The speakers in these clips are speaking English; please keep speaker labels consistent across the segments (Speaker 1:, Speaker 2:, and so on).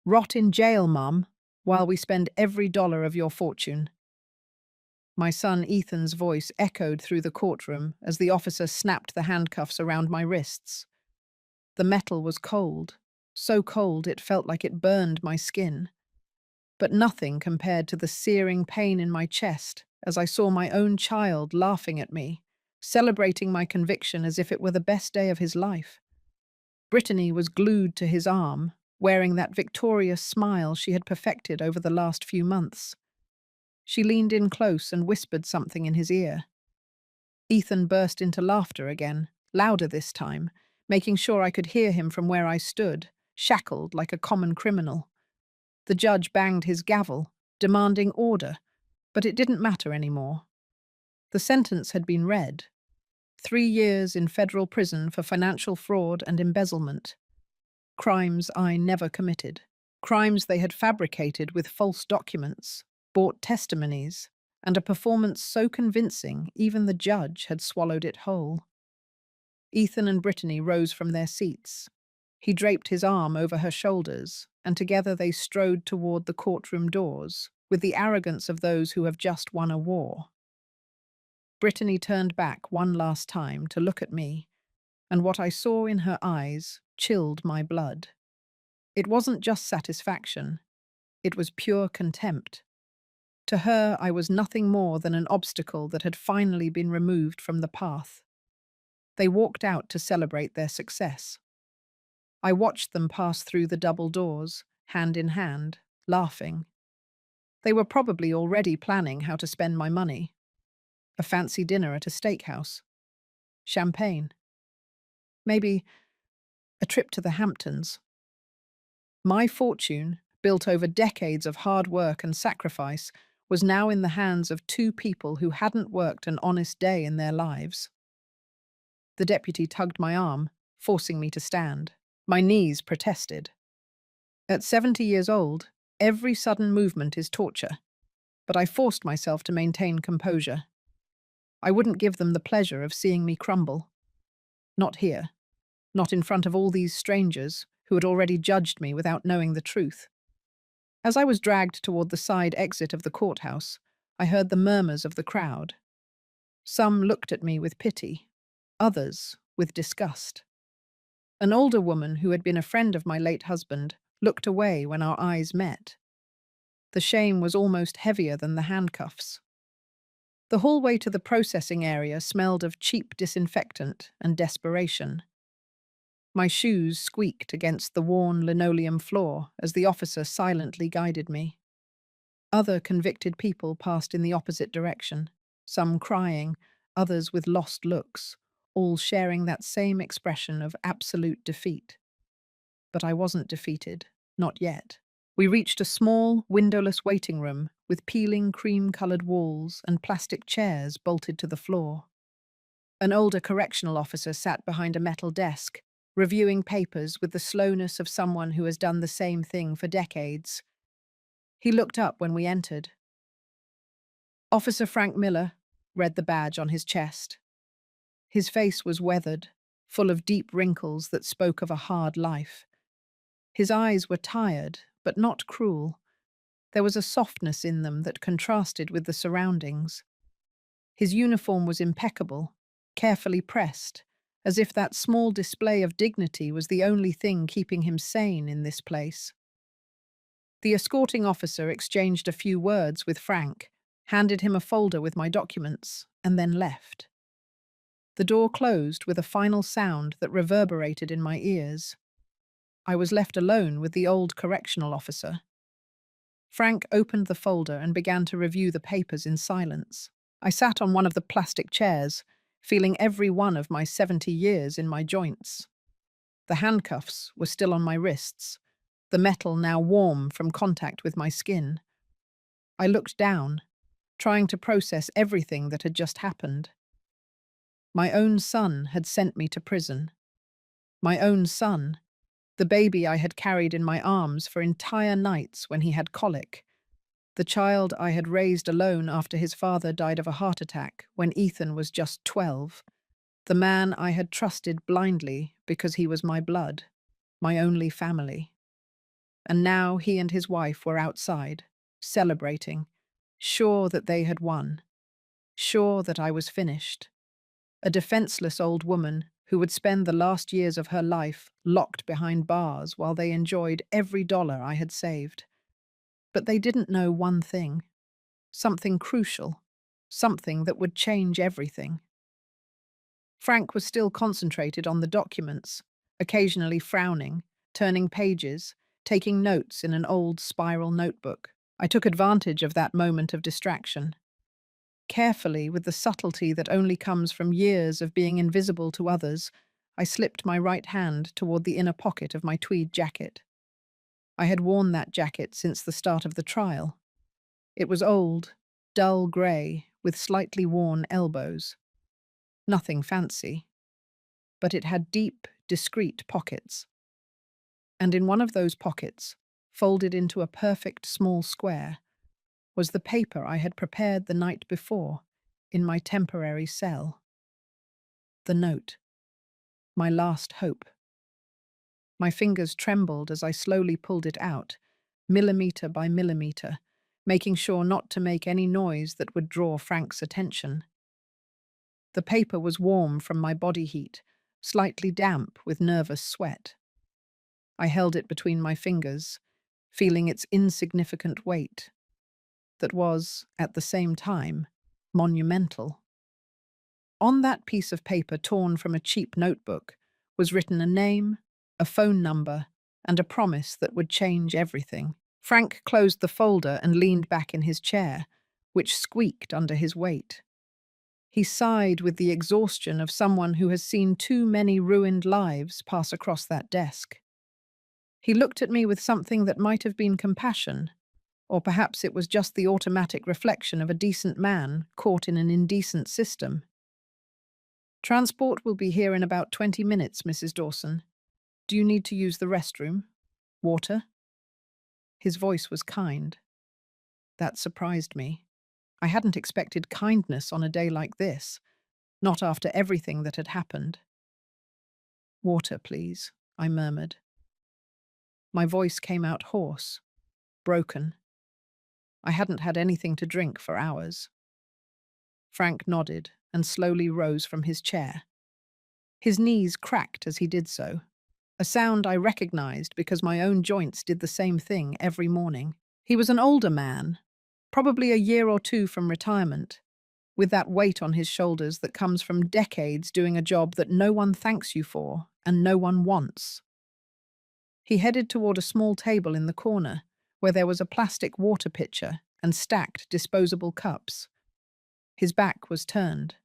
Speaker 1: Rot in jail, Mum, while we spend every dollar of your fortune. My son Ethan's voice echoed through the courtroom as the officer snapped the handcuffs around my wrists. The metal was cold, so cold it felt like it burned my skin. But nothing compared to the searing pain in my chest as I saw my own child laughing at me, celebrating my conviction as if it were the best day of his life. Brittany was glued to his arm, wearing that victorious smile she had perfected over the last few months. She leaned in close and whispered something in his ear. Ethan burst into laughter again, louder this time, making sure I could hear him from where I stood, shackled like a common criminal. The judge banged his gavel, demanding order, but it didn't matter anymore. The sentence had been read. 3 years in federal prison for financial fraud and embezzlement. Crimes I never committed. Crimes they had fabricated with false documents, bought testimonies, and a performance so convincing even the judge had swallowed it whole. Ethan and Brittany rose from their seats. He draped his arm over her shoulders, and together they strode toward the courtroom doors, with the arrogance of those who have just won a war. Brittany turned back one last time to look at me, and what I saw in her eyes chilled my blood. It wasn't just satisfaction, it was pure contempt. To her, I was nothing more than an obstacle that had finally been removed from the path. They walked out to celebrate their success. I watched them pass through the double doors, hand in hand, laughing. They were probably already planning how to spend my money. A fancy dinner at a steakhouse. Champagne. Maybe a trip to the Hamptons. My fortune, built over decades of hard work and sacrifice, was now in the hands of two people who hadn't worked an honest day in their lives. The deputy tugged my arm, forcing me to stand. My knees protested. At 70 years old, every sudden movement is torture, but I forced myself to maintain composure. I wouldn't give them the pleasure of seeing me crumble. Not here. Not in front of all these strangers who had already judged me without knowing the truth. As I was dragged toward the side exit of the courthouse, I heard the murmurs of the crowd. Some looked at me with pity, others with disgust. An older woman who had been a friend of my late husband looked away when our eyes met. The shame was almost heavier than the handcuffs. The hallway to the processing area smelled of cheap disinfectant and desperation. My shoes squeaked against the worn linoleum floor as the officer silently guided me. Other convicted people passed in the opposite direction, some crying, others with lost looks, all sharing that same expression of absolute defeat. But I wasn't defeated, not yet. We reached a small, windowless waiting room with peeling cream-colored walls and plastic chairs bolted to the floor. An older correctional officer sat behind a metal desk, reviewing papers with the slowness of someone who has done the same thing for decades. He looked up when we entered. "Officer Frank Miller," read the badge on his chest. His face was weathered, full of deep wrinkles that spoke of a hard life. His eyes were tired, but not cruel. There was a softness in them that contrasted with the surroundings. His uniform was impeccable, carefully pressed, as if that small display of dignity was the only thing keeping him sane in this place. The escorting officer exchanged a few words with Frank, handed him a folder with my documents, and then left. The door closed with a final sound that reverberated in my ears. I was left alone with the old correctional officer. Frank opened the folder and began to review the papers in silence. I sat on one of the plastic chairs, feeling every one of my 70 years in my joints. The handcuffs were still on my wrists, the metal now warm from contact with my skin. I looked down, trying to process everything that had just happened. My own son had sent me to prison. My own son, the baby I had carried in my arms for entire nights when he had colic. The child I had raised alone after his father died of a heart attack when Ethan was just 12. The man I had trusted blindly because he was my blood, my only family. And now he and his wife were outside, celebrating, sure that they had won, sure that I was finished. A defenseless old woman who would spend the last years of her life locked behind bars while they enjoyed every dollar I had saved. But they didn't know one thing, something crucial, something that would change everything. Frank was still concentrated on the documents, occasionally frowning, turning pages, taking notes in an old spiral notebook. I took advantage of that moment of distraction. Carefully, with the subtlety that only comes from years of being invisible to others, I slipped my right hand toward the inner pocket of my tweed jacket. I had worn that jacket since the start of the trial. It was old, dull grey, with slightly worn elbows. Nothing fancy, but it had deep, discreet pockets. And in one of those pockets, folded into a perfect small square, was the paper I had prepared the night before in my temporary cell. The note. My last hope. My fingers trembled as I slowly pulled it out, millimeter by millimeter, making sure not to make any noise that would draw Frank's attention. The paper was warm from my body heat, slightly damp with nervous sweat. I held it between my fingers, feeling its insignificant weight, that was, at the same time, monumental. On that piece of paper torn from a cheap notebook was written a name, a phone number, and a promise that would change everything. Frank closed the folder and leaned back in his chair, which squeaked under his weight. He sighed with the exhaustion of someone who has seen too many ruined lives pass across that desk. He looked at me with something that might have been compassion, or perhaps it was just the automatic reflection of a decent man caught in an indecent system. "Transport will be here in about 20 minutes, Mrs. Dawson. Do you need to use the restroom? Water?" His voice was kind. That surprised me. I hadn't expected kindness on a day like this, not after everything that had happened. "Water, please," I murmured. My voice came out hoarse, broken. I hadn't had anything to drink for hours. Frank nodded and slowly rose from his chair. His knees cracked as he did so, a sound I recognized because my own joints did the same thing every morning. He was an older man, probably a year or two from retirement, with that weight on his shoulders that comes from decades doing a job that no one thanks you for and no one wants. He headed toward a small table in the corner, where there was a plastic water pitcher and stacked disposable cups. His back was turned.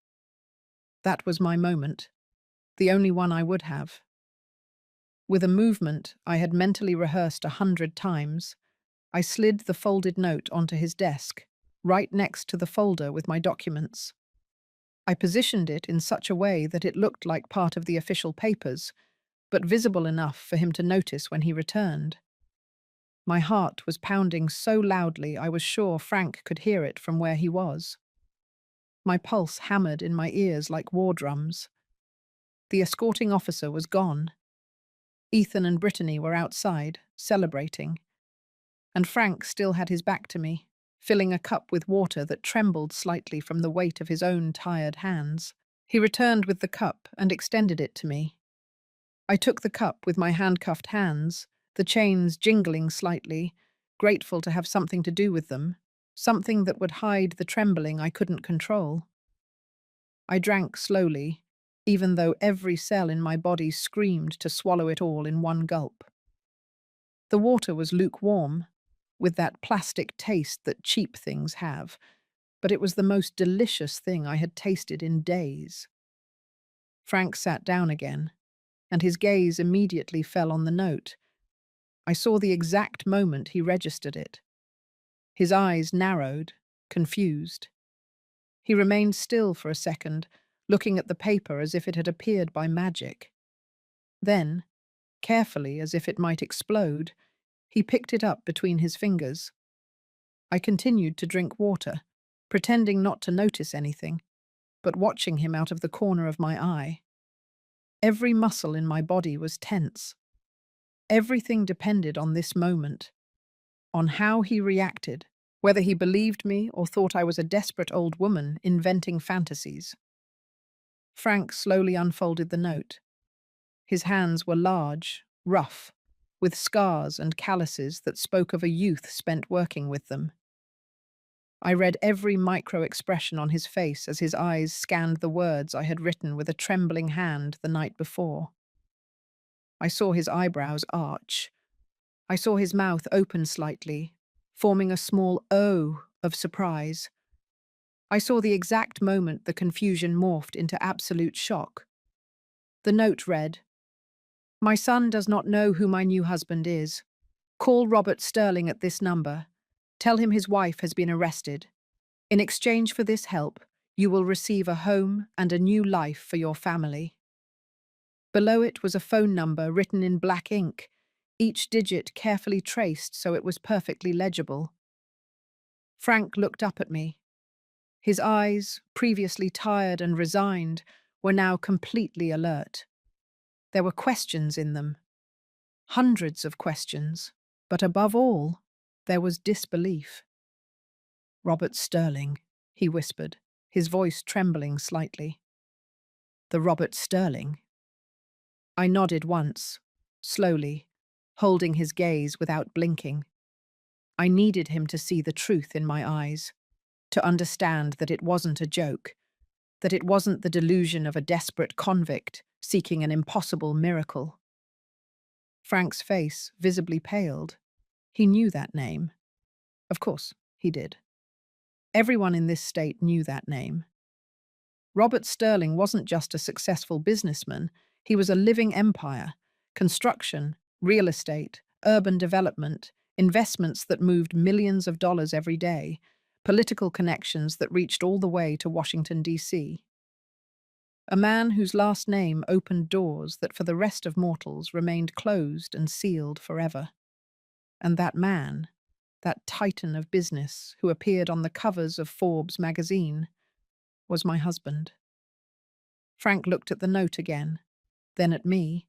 Speaker 1: That was my moment, the only one I would have. With a movement I had mentally rehearsed 100 times, I slid the folded note onto his desk, right next to the folder with my documents. I positioned it in such a way that it looked like part of the official papers, but visible enough for him to notice when he returned. My heart was pounding so loudly I was sure Frank could hear it from where he was. My pulse hammered in my ears like war drums. The escorting officer was gone. Ethan and Brittany were outside, celebrating. And Frank still had his back to me, filling a cup with water that trembled slightly from the weight of his own tired hands. He returned with the cup and extended it to me. I took the cup with my handcuffed hands, the chains jingling slightly, grateful to have something to do with them, something that would hide the trembling I couldn't control. I drank slowly, even though every cell in my body screamed to swallow it all in one gulp. The water was lukewarm, with that plastic taste that cheap things have, but it was the most delicious thing I had tasted in days. Frank sat down again, and his gaze immediately fell on the note. I saw the exact moment he registered it. His eyes narrowed, confused. He remained still for a second, looking at the paper as if it had appeared by magic. Then, carefully as if it might explode, he picked it up between his fingers. I continued to drink water, pretending not to notice anything, but watching him out of the corner of my eye. Every muscle in my body was tense. Everything depended on this moment, on how he reacted, whether he believed me or thought I was a desperate old woman inventing fantasies. Frank slowly unfolded the note. His hands were large, rough, with scars and calluses that spoke of a youth spent working with them. I read every micro-expression on his face as his eyes scanned the words I had written with a trembling hand the night before. I saw his eyebrows arch. I saw his mouth open slightly, forming a small O of surprise. I saw the exact moment the confusion morphed into absolute shock. The note read, "My son does not know who my new husband is. Call Robert Sterling at this number. Tell him his wife has been arrested. In exchange for this help, you will receive a home and a new life for your family." Below it was a phone number written in black ink, each digit carefully traced so it was perfectly legible. Frank looked up at me. His eyes, previously tired and resigned, were now completely alert. There were questions in them. Hundreds of questions. But above all, there was disbelief. "Robert Sterling," he whispered, his voice trembling slightly. "The Robert Sterling?" I nodded once, slowly, holding his gaze without blinking. I needed him to see the truth in my eyes, to understand that it wasn't a joke, that it wasn't the delusion of a desperate convict seeking an impossible miracle. Frank's face visibly paled. He knew that name. Of course, he did. Everyone in this state knew that name. Robert Sterling wasn't just a successful businessman, he was a living empire. Construction, real estate, urban development, investments that moved millions of dollars every day, political connections that reached all the way to Washington, D.C. A man whose last name opened doors that for the rest of mortals remained closed and sealed forever. And that man, that titan of business who appeared on the covers of Forbes magazine, was my husband. Frank looked at the note again, then at me,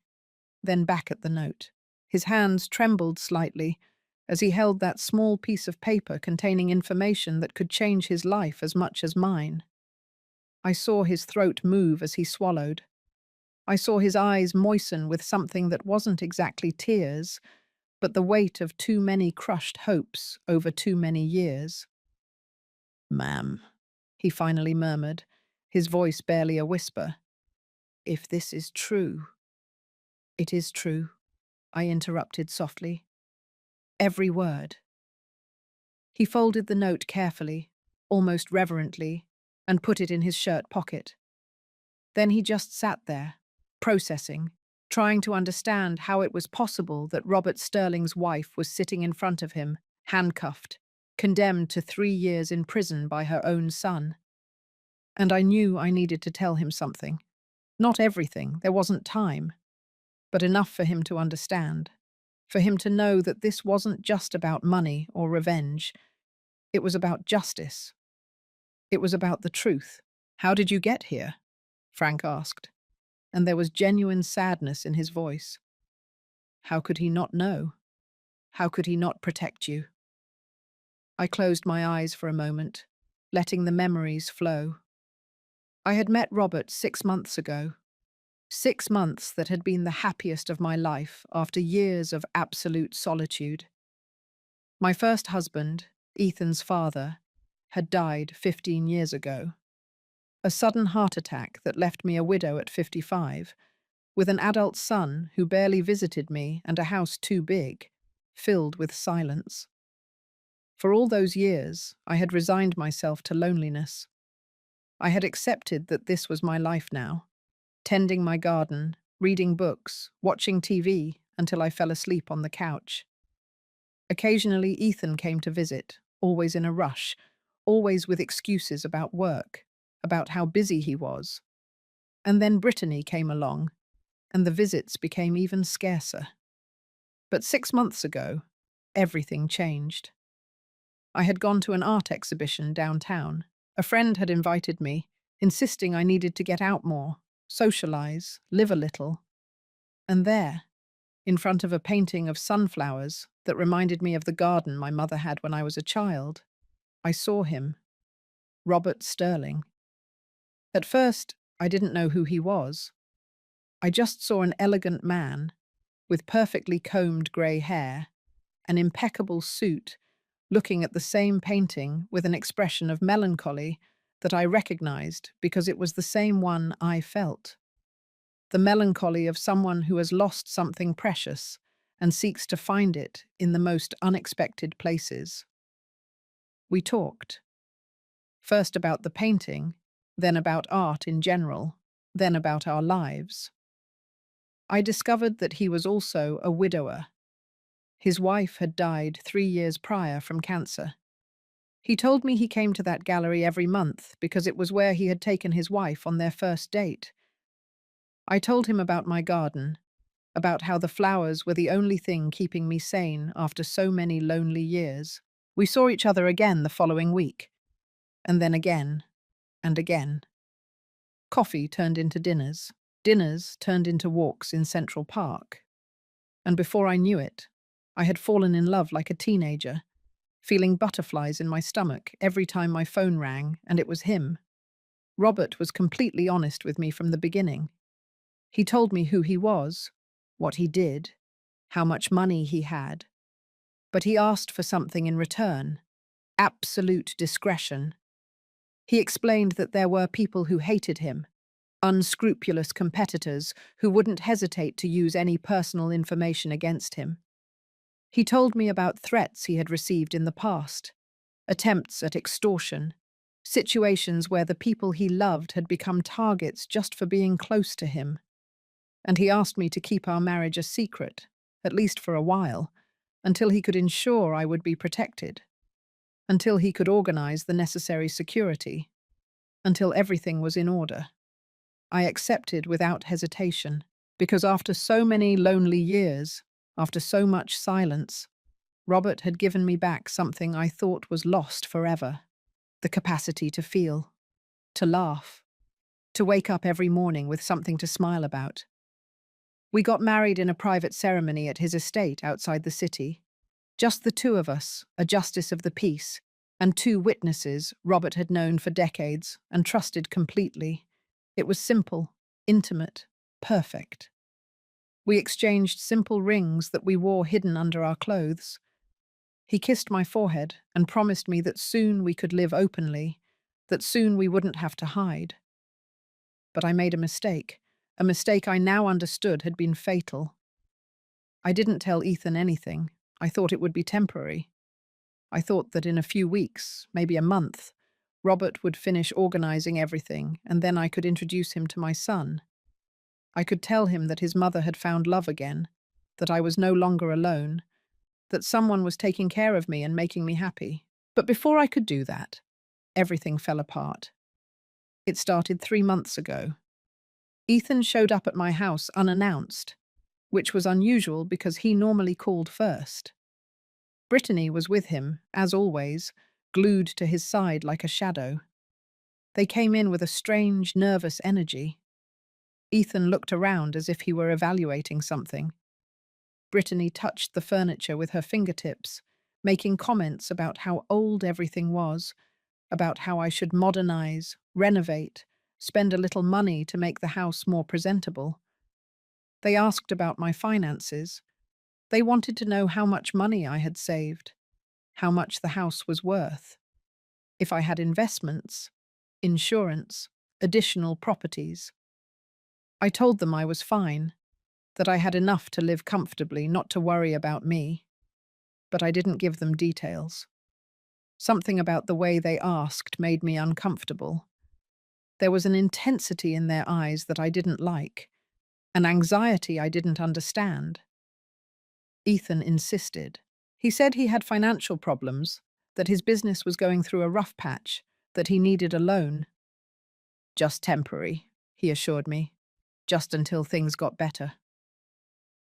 Speaker 1: then back at the note. His hands trembled slightly as he held that small piece of paper containing information that could change his life as much as mine. I saw his throat move as he swallowed. I saw his eyes moisten with something that wasn't exactly tears, but the weight of too many crushed hopes over too many years. "Ma'am," he finally murmured, his voice barely a whisper. "If this is true—" "It is true," I interrupted softly. "Every word." He folded the note carefully, almost reverently, and put it in his shirt pocket. Then he just sat there, processing, trying to understand how it was possible that Robert Sterling's wife was sitting in front of him, handcuffed, condemned to 3 years in prison by her own son. And I knew I needed to tell him something. Not everything, there wasn't time, but enough for him to understand, for him to know that this wasn't just about money or revenge. It was about justice. It was about the truth. "How did you get here?" Frank asked, and there was genuine sadness in his voice. How could he not know? How could he not protect you? I closed my eyes for a moment, letting the memories flow. I had met Robert 6 months ago. 6 months that had been the happiest of my life after years of absolute solitude. My first husband, Ethan's father, had died 15 years ago. A sudden heart attack that left me a widow at 55, with an adult son who barely visited me and a house too big, filled with silence. For all those years, I had resigned myself to loneliness. I had accepted that this was my life now, tending my garden, reading books, watching TV until I fell asleep on the couch. Occasionally, Ethan came to visit, always in a rush, always with excuses about work, about how busy he was. And then Brittany came along, and the visits became even scarcer. But 6 months ago, everything changed. I had gone to an art exhibition downtown. A friend had invited me, insisting I needed to get out more, socialize, live a little. And there, in front of a painting of sunflowers that reminded me of the garden my mother had when I was a child. I saw him, Robert Sterling. At first, I didn't know who he was. I just saw an elegant man with perfectly combed grey hair, an impeccable suit, looking at the same painting with an expression of melancholy that I recognized because it was the same one I felt. The melancholy of someone who has lost something precious and seeks to find it in the most unexpected places. We talked, first about the painting, then about art in general, then about our lives. I discovered that he was also a widower. His wife had died 3 years prior from cancer. He told me he came to that gallery every month because it was where he had taken his wife on their first date. I told him about my garden, about how the flowers were the only thing keeping me sane after so many lonely years. We saw each other again the following week, and then again, and again. Coffee turned into dinners. Dinners turned into walks in Central Park. And before I knew it, I had fallen in love like a teenager, feeling butterflies in my stomach every time my phone rang, and it was him. Robert was completely honest with me from the beginning. He told me who he was, what he did, how much money he had. But he asked for something in return: absolute discretion. He explained that there were people who hated him, unscrupulous competitors who wouldn't hesitate to use any personal information against him. He told me about threats he had received in the past, attempts at extortion, situations where the people he loved had become targets just for being close to him. And he asked me to keep our marriage a secret, at least for a while, until he could ensure I would be protected, until he could organize the necessary security, until everything was in order. I accepted without hesitation, because after so many lonely years, after so much silence, Robert had given me back something I thought was lost forever: the capacity to feel, to laugh, to wake up every morning with something to smile about. We got married in a private ceremony at his estate outside the city. Just the two of us, a justice of the peace, and two witnesses Robert had known for decades and trusted completely. It was simple, intimate, perfect. We exchanged simple rings that we wore hidden under our clothes. He kissed my forehead and promised me that soon we could live openly, that soon we wouldn't have to hide. But I made a mistake I now understood had been fatal. I didn't tell Ethan anything. I thought it would be temporary. I thought that in a few weeks, maybe a month, Robert would finish organizing everything, and then I could introduce him to my son. I could tell him that his mother had found love again, that I was no longer alone, that someone was taking care of me and making me happy. But before I could do that, everything fell apart. It started 3 months ago. Ethan showed up at my house unannounced, which was unusual because he normally called first. Brittany was with him, as always, glued to his side like a shadow. They came in with a strange, nervous energy. Ethan looked around as if he were evaluating something. Brittany touched the furniture with her fingertips, making comments about how old everything was, about how I should modernize, renovate, spend a little money to make the house more presentable. They asked about my finances. They wanted to know how much money I had saved, how much the house was worth, if I had investments, insurance, additional properties. I told them I was fine, that I had enough to live comfortably, not to worry about me. But I didn't give them details. Something about the way they asked made me uncomfortable. There was an intensity in their eyes that I didn't like, an anxiety I didn't understand. Ethan insisted. He said he had financial problems, that his business was going through a rough patch, that he needed a loan. Just temporary, he assured me, just until things got better.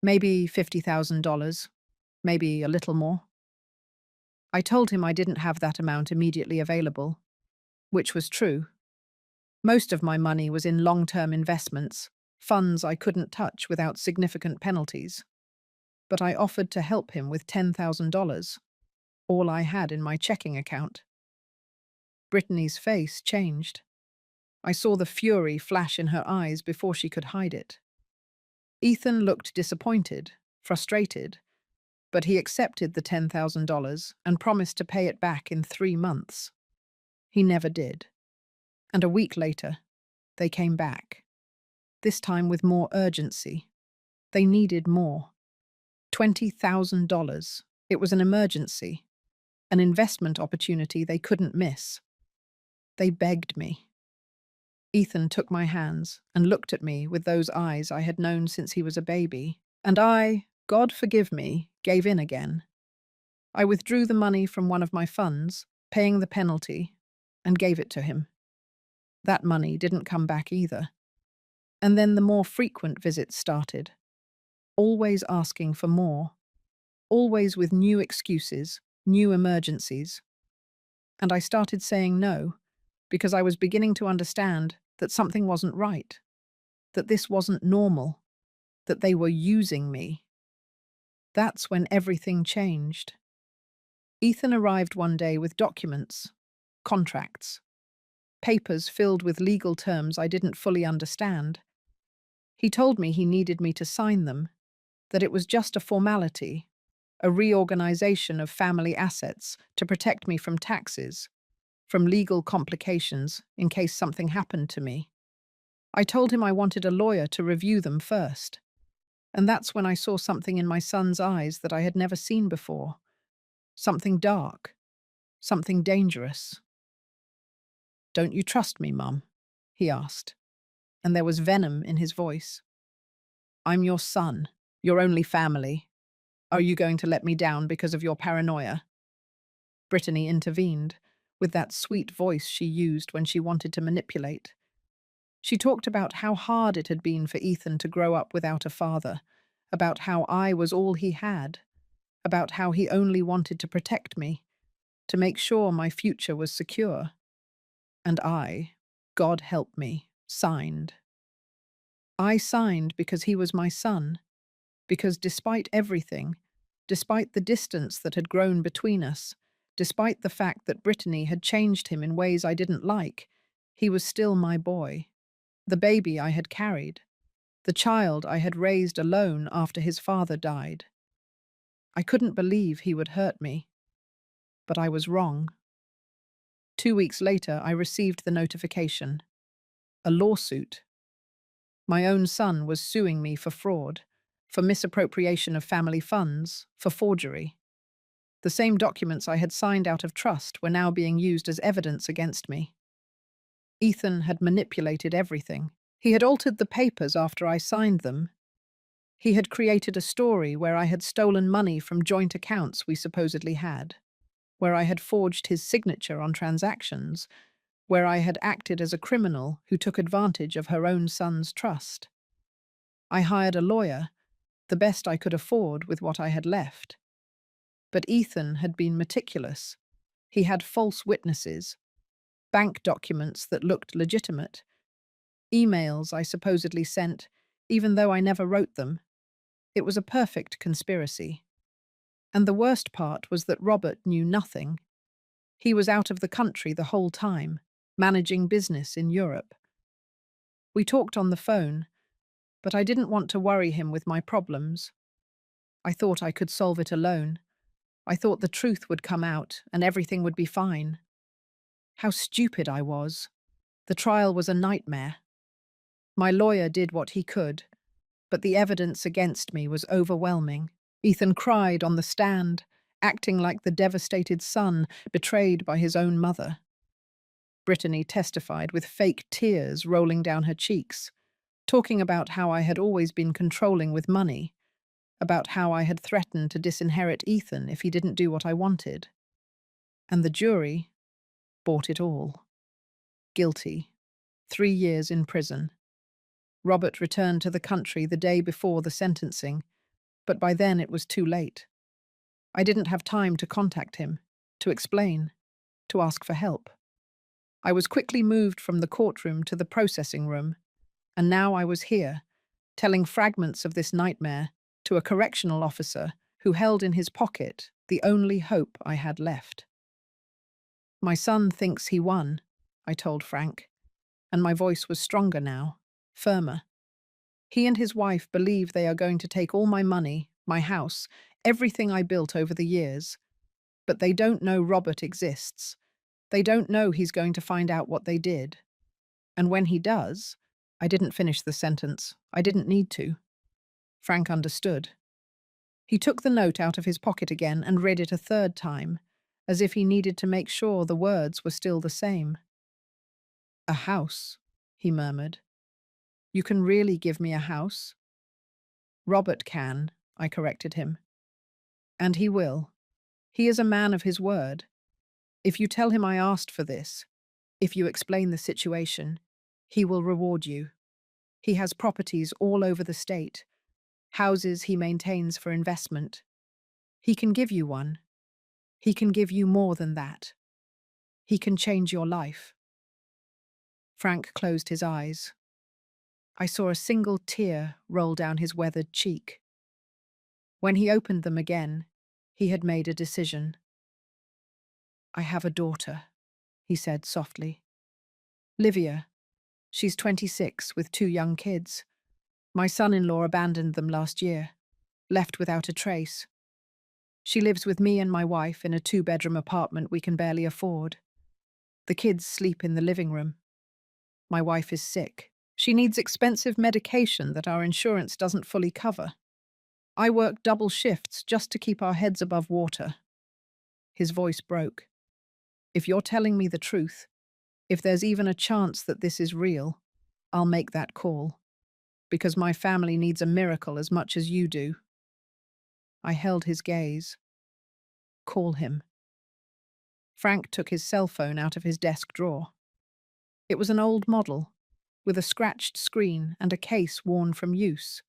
Speaker 1: Maybe $50,000, maybe a little more. I told him I didn't have that amount immediately available, which was true. Most of my money was in long-term investments, funds I couldn't touch without significant penalties. but I offered to help him with $10,000, all I had in my checking account. Brittany's face changed. I saw the fury flash in her eyes before she could hide it. Ethan looked disappointed, frustrated, but he accepted the $10,000 and promised to pay it back in 3 months. He never did. And a week later, they came back, this time with more urgency. They needed more. $20,000. It was an emergency, an investment opportunity they couldn't miss. They begged me. Ethan took my hands and looked at me with those eyes I had known since he was a baby, and I, God forgive me, gave in again. I withdrew the money from one of my funds, paying the penalty, and gave it to him. That money didn't come back either. And then the more frequent visits started, always asking for more, always with new excuses, new emergencies. And I started saying no, because I was beginning to understand that something wasn't right, that this wasn't normal, that they were using me. That's when everything changed. Ethan arrived one day with documents, contracts, papers filled with legal terms I didn't fully understand. He told me he needed me to sign them, that it was just a formality, a reorganization of family assets to protect me from taxes, from legal complications in case something happened to me. I told him I wanted a lawyer to review them first. And that's when I saw something in my son's eyes that I had never seen before. Something dark. Something dangerous. "Don't you trust me, Mum?" he asked, and there was venom in his voice. "I'm your son, your only family. Are you going to let me down because of your paranoia?" Brittany intervened, with that sweet voice she used when she wanted to manipulate. She talked about how hard it had been for Ethan to grow up without a father, about how I was all he had, about how he only wanted to protect me, to make sure my future was secure. And I, God help me, signed. I signed because he was my son, because despite everything, despite the distance that had grown between us, despite the fact that Brittany had changed him in ways I didn't like, he was still my boy, the baby I had carried, the child I had raised alone after his father died. I couldn't believe he would hurt me, but I was wrong. 2 weeks later, I received the notification. A lawsuit. My own son was suing me for fraud, for misappropriation of family funds, for forgery. The same documents I had signed out of trust were now being used as evidence against me. Ethan had manipulated everything. He had altered the papers after I signed them. He had created a story where I had stolen money from joint accounts we supposedly had, where I had forged his signature on transactions, where I had acted as a criminal who took advantage of her own son's trust. I hired a lawyer, the best I could afford with what I had left. But Ethan had been meticulous. He had false witnesses, bank documents that looked legitimate, emails I supposedly sent, even though I never wrote them. It was a perfect conspiracy. And the worst part was that Robert knew nothing. He was out of the country the whole time, managing business in Europe. We talked on the phone, but I didn't want to worry him with my problems. I thought I could solve it alone. I thought the truth would come out and everything would be fine. How stupid I was. The trial was a nightmare. My lawyer did what he could, but the evidence against me was overwhelming. Ethan cried on the stand, acting like the devastated son betrayed by his own mother. Brittany testified with fake tears rolling down her cheeks, talking about how I had always been controlling with money, about how I had threatened to disinherit Ethan if he didn't do what I wanted. And the jury bought it all. Guilty. 3 years in prison. Robert returned to the country the day before the sentencing, but by then it was too late. I didn't have time to contact him, to explain, to ask for help. I was quickly moved from the courtroom to the processing room, and now I was here, telling fragments of this nightmare, to a correctional officer who held in his pocket the only hope I had left. My son thinks he won, I told Frank, and my voice was stronger now, firmer. He and his wife believe they are going to take all my money, my house, everything I built over the years. But they don't know Robert exists. They don't know he's going to find out what they did. And when he does, I didn't finish the sentence. I didn't need to. Frank understood. He took the note out of his pocket again and read it a third time, as if he needed to make sure the words were still the same. "A house," he murmured. "You can really give me a house?" "Robert can," I corrected him. "And he will. He is a man of his word. If you tell him I asked for this, if you explain the situation, he will reward you. He has properties all over the state, houses he maintains for investment. He can give you one. He can give you more than that. He can change your life." Frank closed his eyes. I saw a single tear roll down his weathered cheek. When he opened them again, he had made a decision. "I have a daughter," he said softly. "Livia. She's 26 with 2 young kids. My son-in-law abandoned them last year, left without a trace. She lives with me and my wife in a 2-bedroom apartment we can barely afford. The kids sleep in the living room. My wife is sick. She needs expensive medication that our insurance doesn't fully cover. I work double shifts just to keep our heads above water." His voice broke. "If you're telling me the truth, if there's even a chance that this is real, I'll make that call. Because my family needs a miracle as much as you do." I held his gaze. "Call him." Frank took his cell phone out of his desk drawer. It was an old model, with a scratched screen and a case worn from use.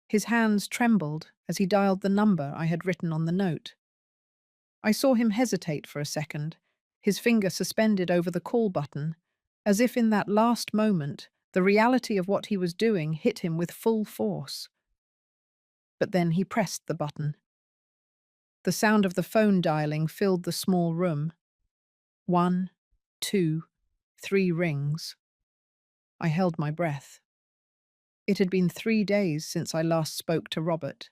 Speaker 1: His hands trembled as he dialed the number I had written on the note. I saw him hesitate for a second, his finger suspended over the call button, as if in that last moment the reality of what he was doing hit him with full force. But then he pressed the button. The sound of the phone dialing filled the small room. 1, 2, 3 rings. I held my breath. It had been 3 days since I last spoke to Robert.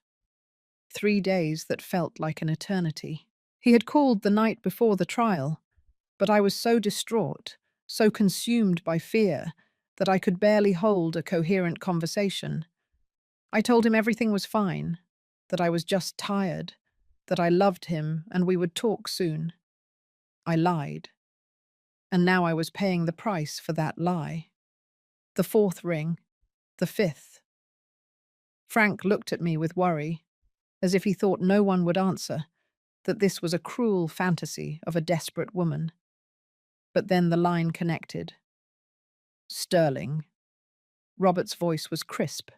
Speaker 1: 3 days that felt like an eternity. He had called the night before the trial, but I was so distraught, so consumed by fear, that I could barely hold a coherent conversation. I told him everything was fine, that I was just tired, that I loved him and we would talk soon. I lied. And now I was paying the price for that lie. The 4th ring. The 5th. Frank looked at me with worry, as if he thought no one would answer, that this was a cruel fantasy of a desperate woman. But then the line connected. "Sterling." Robert's voice was crisp,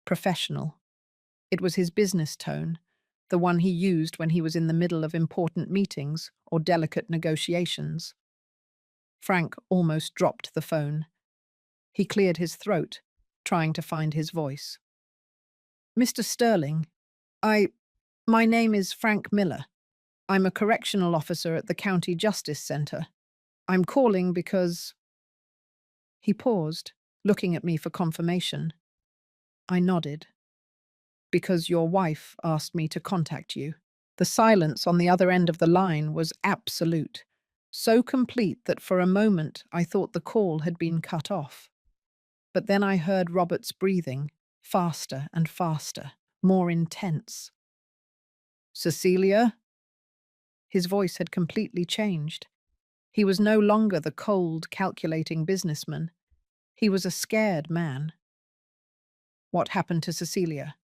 Speaker 1: professional. It was his business tone, the one he used when he was in the middle of important meetings or delicate negotiations. Frank almost dropped the phone. He cleared his throat, trying to find his voice. "Mr. Sterling, my name is Frank Miller. I'm a correctional officer at the County Justice Center. I'm calling because—" He paused, looking at me for confirmation. I nodded. "Because your wife asked me to contact you." The silence on the other end of the line was absolute, so complete that for a moment I thought the call had been cut off. But then I heard Robert's breathing, faster and faster, more intense. "Cecilia?" His voice had completely changed. He was no longer the cold, calculating businessman. He was a scared man. "What happened to Cecilia?"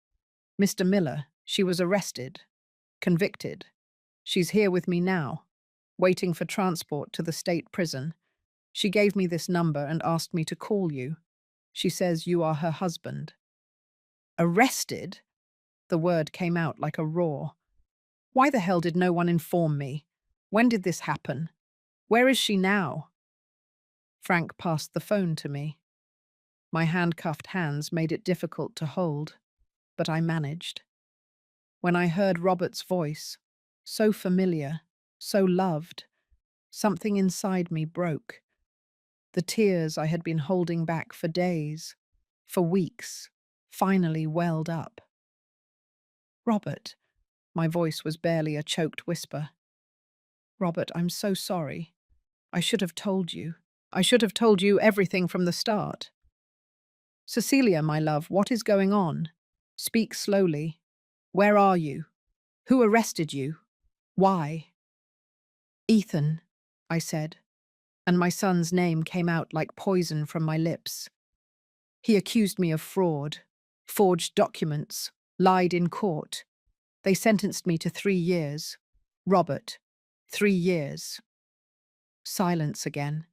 Speaker 1: "Mr. Miller, she was arrested, convicted. She's here with me now, waiting for transport to the state prison. She gave me this number and asked me to call you. She says you are her husband." "Arrested?" The word came out like a roar. "Why the hell did no one inform me? When did this happen? Where is she now?" Frank passed the phone to me. My handcuffed hands made it difficult to hold, but I managed. When I heard Robert's voice, so familiar, so loved, something inside me broke. The tears I had been holding back for days, for weeks, finally welled up. Robert, my voice was barely a choked whisper. Robert, I'm so sorry. I should have told you. I should have told you everything from the start. Cecilia, my love, what is going on? Speak slowly. Where are you? Who arrested you? Why? Ethan, I said, and my son's name came out like poison from my lips. He accused me of fraud, forged documents, lied in court. They sentenced me to 3 years. Robert, 3 years. Silence again.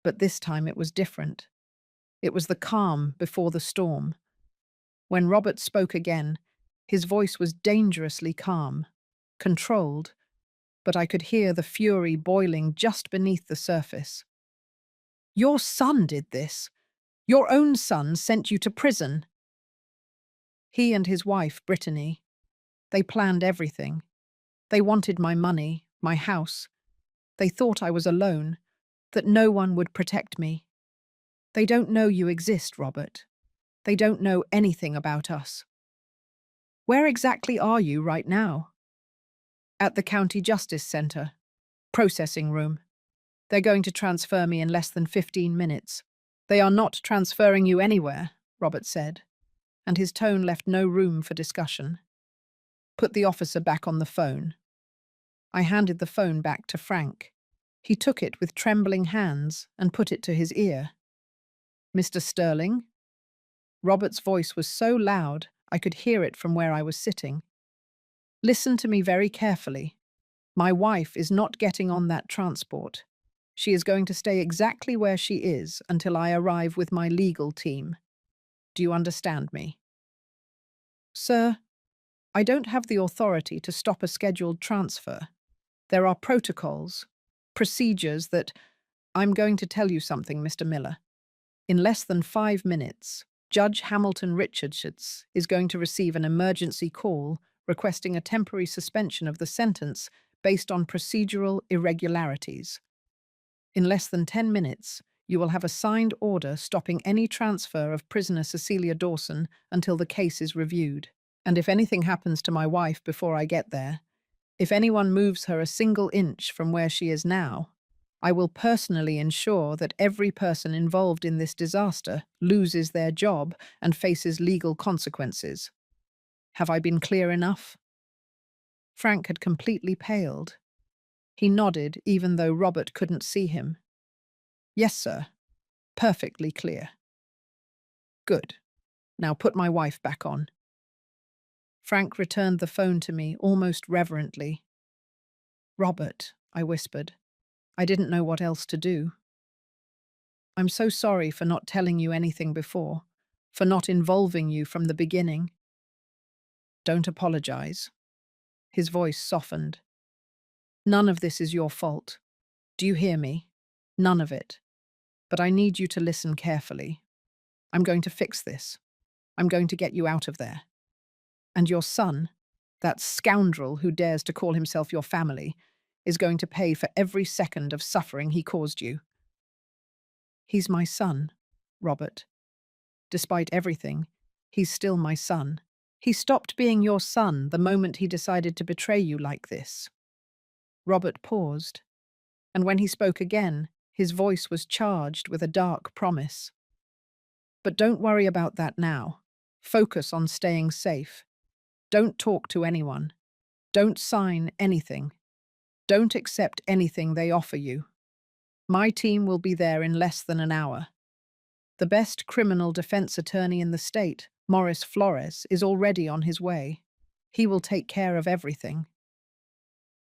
Speaker 1: But this time it was different. It was the calm before the storm. When Robert spoke again, his voice was dangerously calm, controlled, but I could hear the fury boiling just beneath the surface. Your son did this. Your own son sent you to prison. He and his wife, Brittany, they planned everything. They wanted my money, my house. They thought I was alone, that no one would protect me. They don't know you exist, Robert. They don't know anything about us. Where exactly are you right now? At the County Justice Centre. Processing room. They're going to transfer me in less than 15 minutes. They are not transferring you anywhere, Robert said, and his tone left no room for discussion. Put the officer back on the phone. I handed the phone back to Frank. He took it with trembling hands and put it to his ear. Mr. Sterling? Robert's voice was so loud I could hear it from where I was sitting. Listen to me very carefully. My wife is not getting on that transport. She is going to stay exactly where she is until I arrive with my legal team. Do you understand me? Sir, I don't have the authority to stop a scheduled transfer. There are protocols, procedures that… I'm going to tell you something, Mr. Miller. In less than 5 minutes, Judge Hamilton Richards is going to receive an emergency call requesting a temporary suspension of the sentence based on procedural irregularities. In less than 10 minutes, you will have a signed order stopping any transfer of prisoner Cecilia Dawson until the case is reviewed. And if anything happens to my wife before I get there, if anyone moves her a single inch from where she is now, I will personally ensure that every person involved in this disaster loses their job and faces legal consequences. Have I been clear enough? Frank had completely paled. He nodded even though Robert couldn't see him. Yes, sir. Perfectly clear. Good. Now put my wife back on. Frank returned the phone to me almost reverently. Robert, I whispered. I didn't know what else to do. I'm so sorry for not telling you anything before, for not involving you from the beginning. Don't apologize. His voice softened. None of this is your fault. Do you hear me? None of it. But I need you to listen carefully. I'm going to fix this. I'm going to get you out of there. And your son, that scoundrel who dares to call himself your family, is going to pay for every second of suffering he caused you. He's my son, Robert. Despite everything, he's still my son. He stopped being your son the moment he decided to betray you like this. Robert paused, and when he spoke again, his voice was charged with a dark promise. But don't worry about that now. Focus on staying safe. Don't talk to anyone. Don't sign anything. Don't accept anything they offer you. My team will be there in less than an hour. The best criminal defense attorney in the state, Morris Flores, is already on his way. He will take care of everything.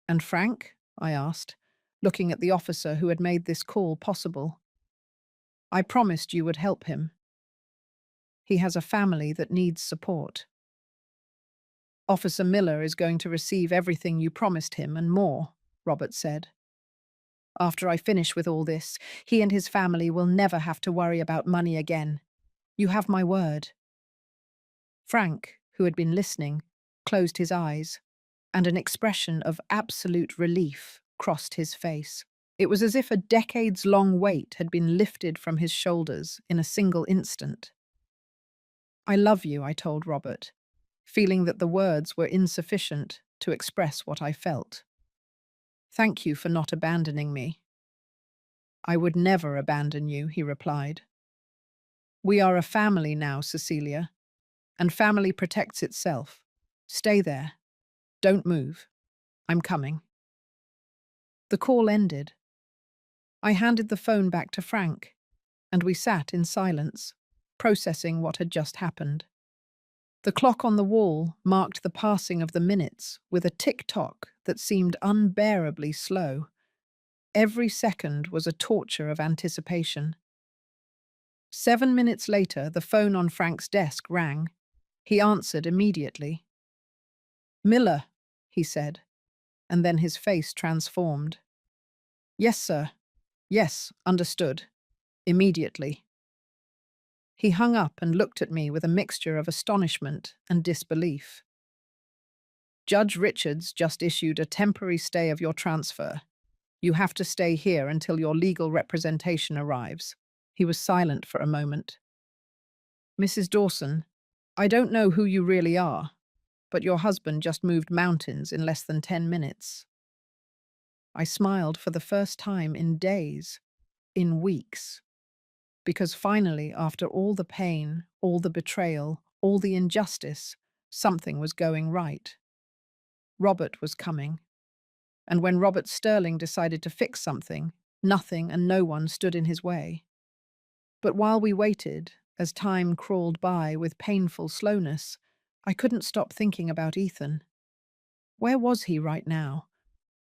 Speaker 1: And Frank? I asked, looking at the officer who had made this call possible. I promised you would help him. He has a family that needs support. Officer Miller is going to receive everything you promised him and more, Robert said. After I finish with all this, he and his family will never have to worry about money again. You have my word. Frank, who had been listening, closed his eyes, and an expression of absolute relief crossed his face. It was as if a decades-long weight had been lifted from his shoulders in a single instant. "I love you," I told Robert, feeling that the words were insufficient to express what I felt. "Thank you for not abandoning me." "I would never abandon you," he replied. "We are a family now, Cecilia, and family protects itself. Stay there. Don't move. I'm coming." The call ended. I handed the phone back to Frank, and we sat in silence, processing what had just happened. The clock on the wall marked the passing of the minutes with a tick-tock that seemed unbearably slow. Every second was a torture of anticipation. 7 minutes later, the phone on Frank's desk rang. He answered immediately. "Miller," he said, and then his face transformed. "Yes, sir. Yes, understood. Immediately." He hung up and looked at me with a mixture of astonishment and disbelief. "Judge Richards just issued a temporary stay of your transfer. You have to stay here until your legal representation arrives." He was silent for a moment. "Mrs. Dawson, I don't know who you really are, but your husband just moved mountains in less than 10 minutes. I smiled for the first time in days, in weeks, because finally, after all the pain, all the betrayal, all the injustice, something was going right. Robert was coming. And when Robert Sterling decided to fix something, nothing and no one stood in his way. But while we waited, as time crawled by with painful slowness, I couldn't stop thinking about Ethan. Where was he right now?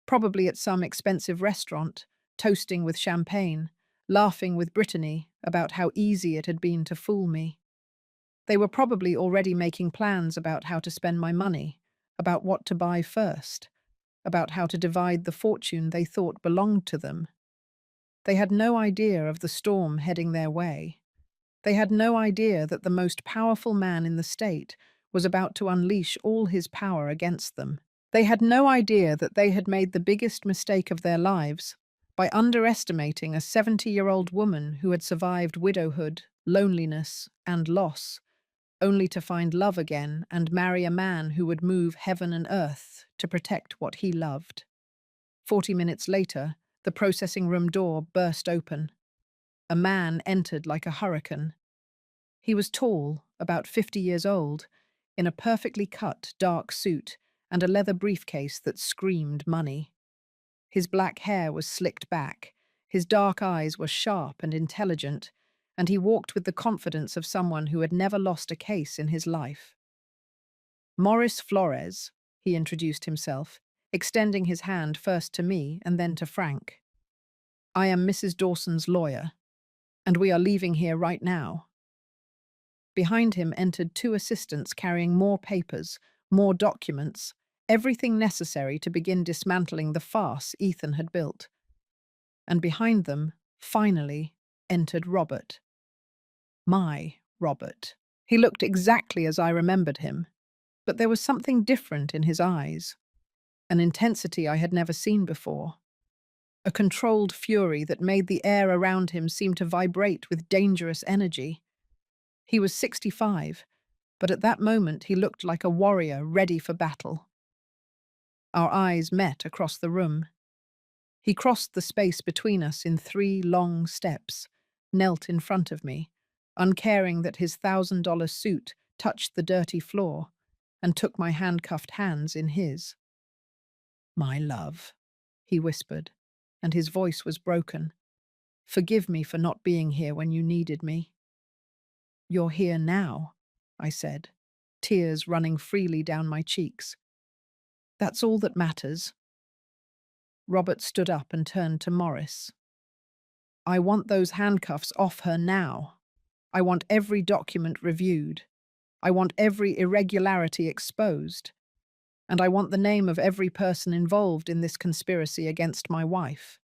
Speaker 1: Probably at some expensive restaurant, toasting with champagne, laughing with Brittany about how easy it had been to fool me. They were probably already making plans about how to spend my money, about what to buy first, about how to divide the fortune they thought belonged to them. They had no idea of the storm heading their way. They had no idea that the most powerful man in the state was about to unleash all his power against them. They had no idea that they had made the biggest mistake of their lives by underestimating a 70-year-old woman who had survived widowhood, loneliness, and loss, only to find love again and marry a man who would move heaven and earth to protect what he loved. 40 minutes later, the processing room door burst open. A man entered like a hurricane. He was tall, about 50 years old, in a perfectly cut, dark suit and a leather briefcase that screamed money. His black hair was slicked back, his dark eyes were sharp and intelligent, and he walked with the confidence of someone who had never lost a case in his life. "Morris Flores," he introduced himself, extending his hand first to me and then to Frank. "I am Mrs. Dawson's lawyer, and we are leaving here right now." Behind him entered two assistants carrying more papers, more documents, everything necessary to begin dismantling the farce Ethan had built. And behind them, finally, entered Robert. My Robert. He looked exactly as I remembered him, but there was something different in his eyes, an intensity I had never seen before, a controlled fury that made the air around him seem to vibrate with dangerous energy. He was 65, but at that moment he looked like a warrior ready for battle. Our eyes met across the room. He crossed the space between us in 3 long steps, knelt in front of me, uncaring that his $1,000 suit touched the dirty floor, and took my handcuffed hands in his. "My love," he whispered, and his voice was broken. "Forgive me for not being here when you needed me." "You're here now," I said, tears running freely down my cheeks. "That's all that matters." Robert stood up and turned to Morris. "I want those handcuffs off her now. I want every document reviewed. I want every irregularity exposed. And I want the name of every person involved in this conspiracy against my wife."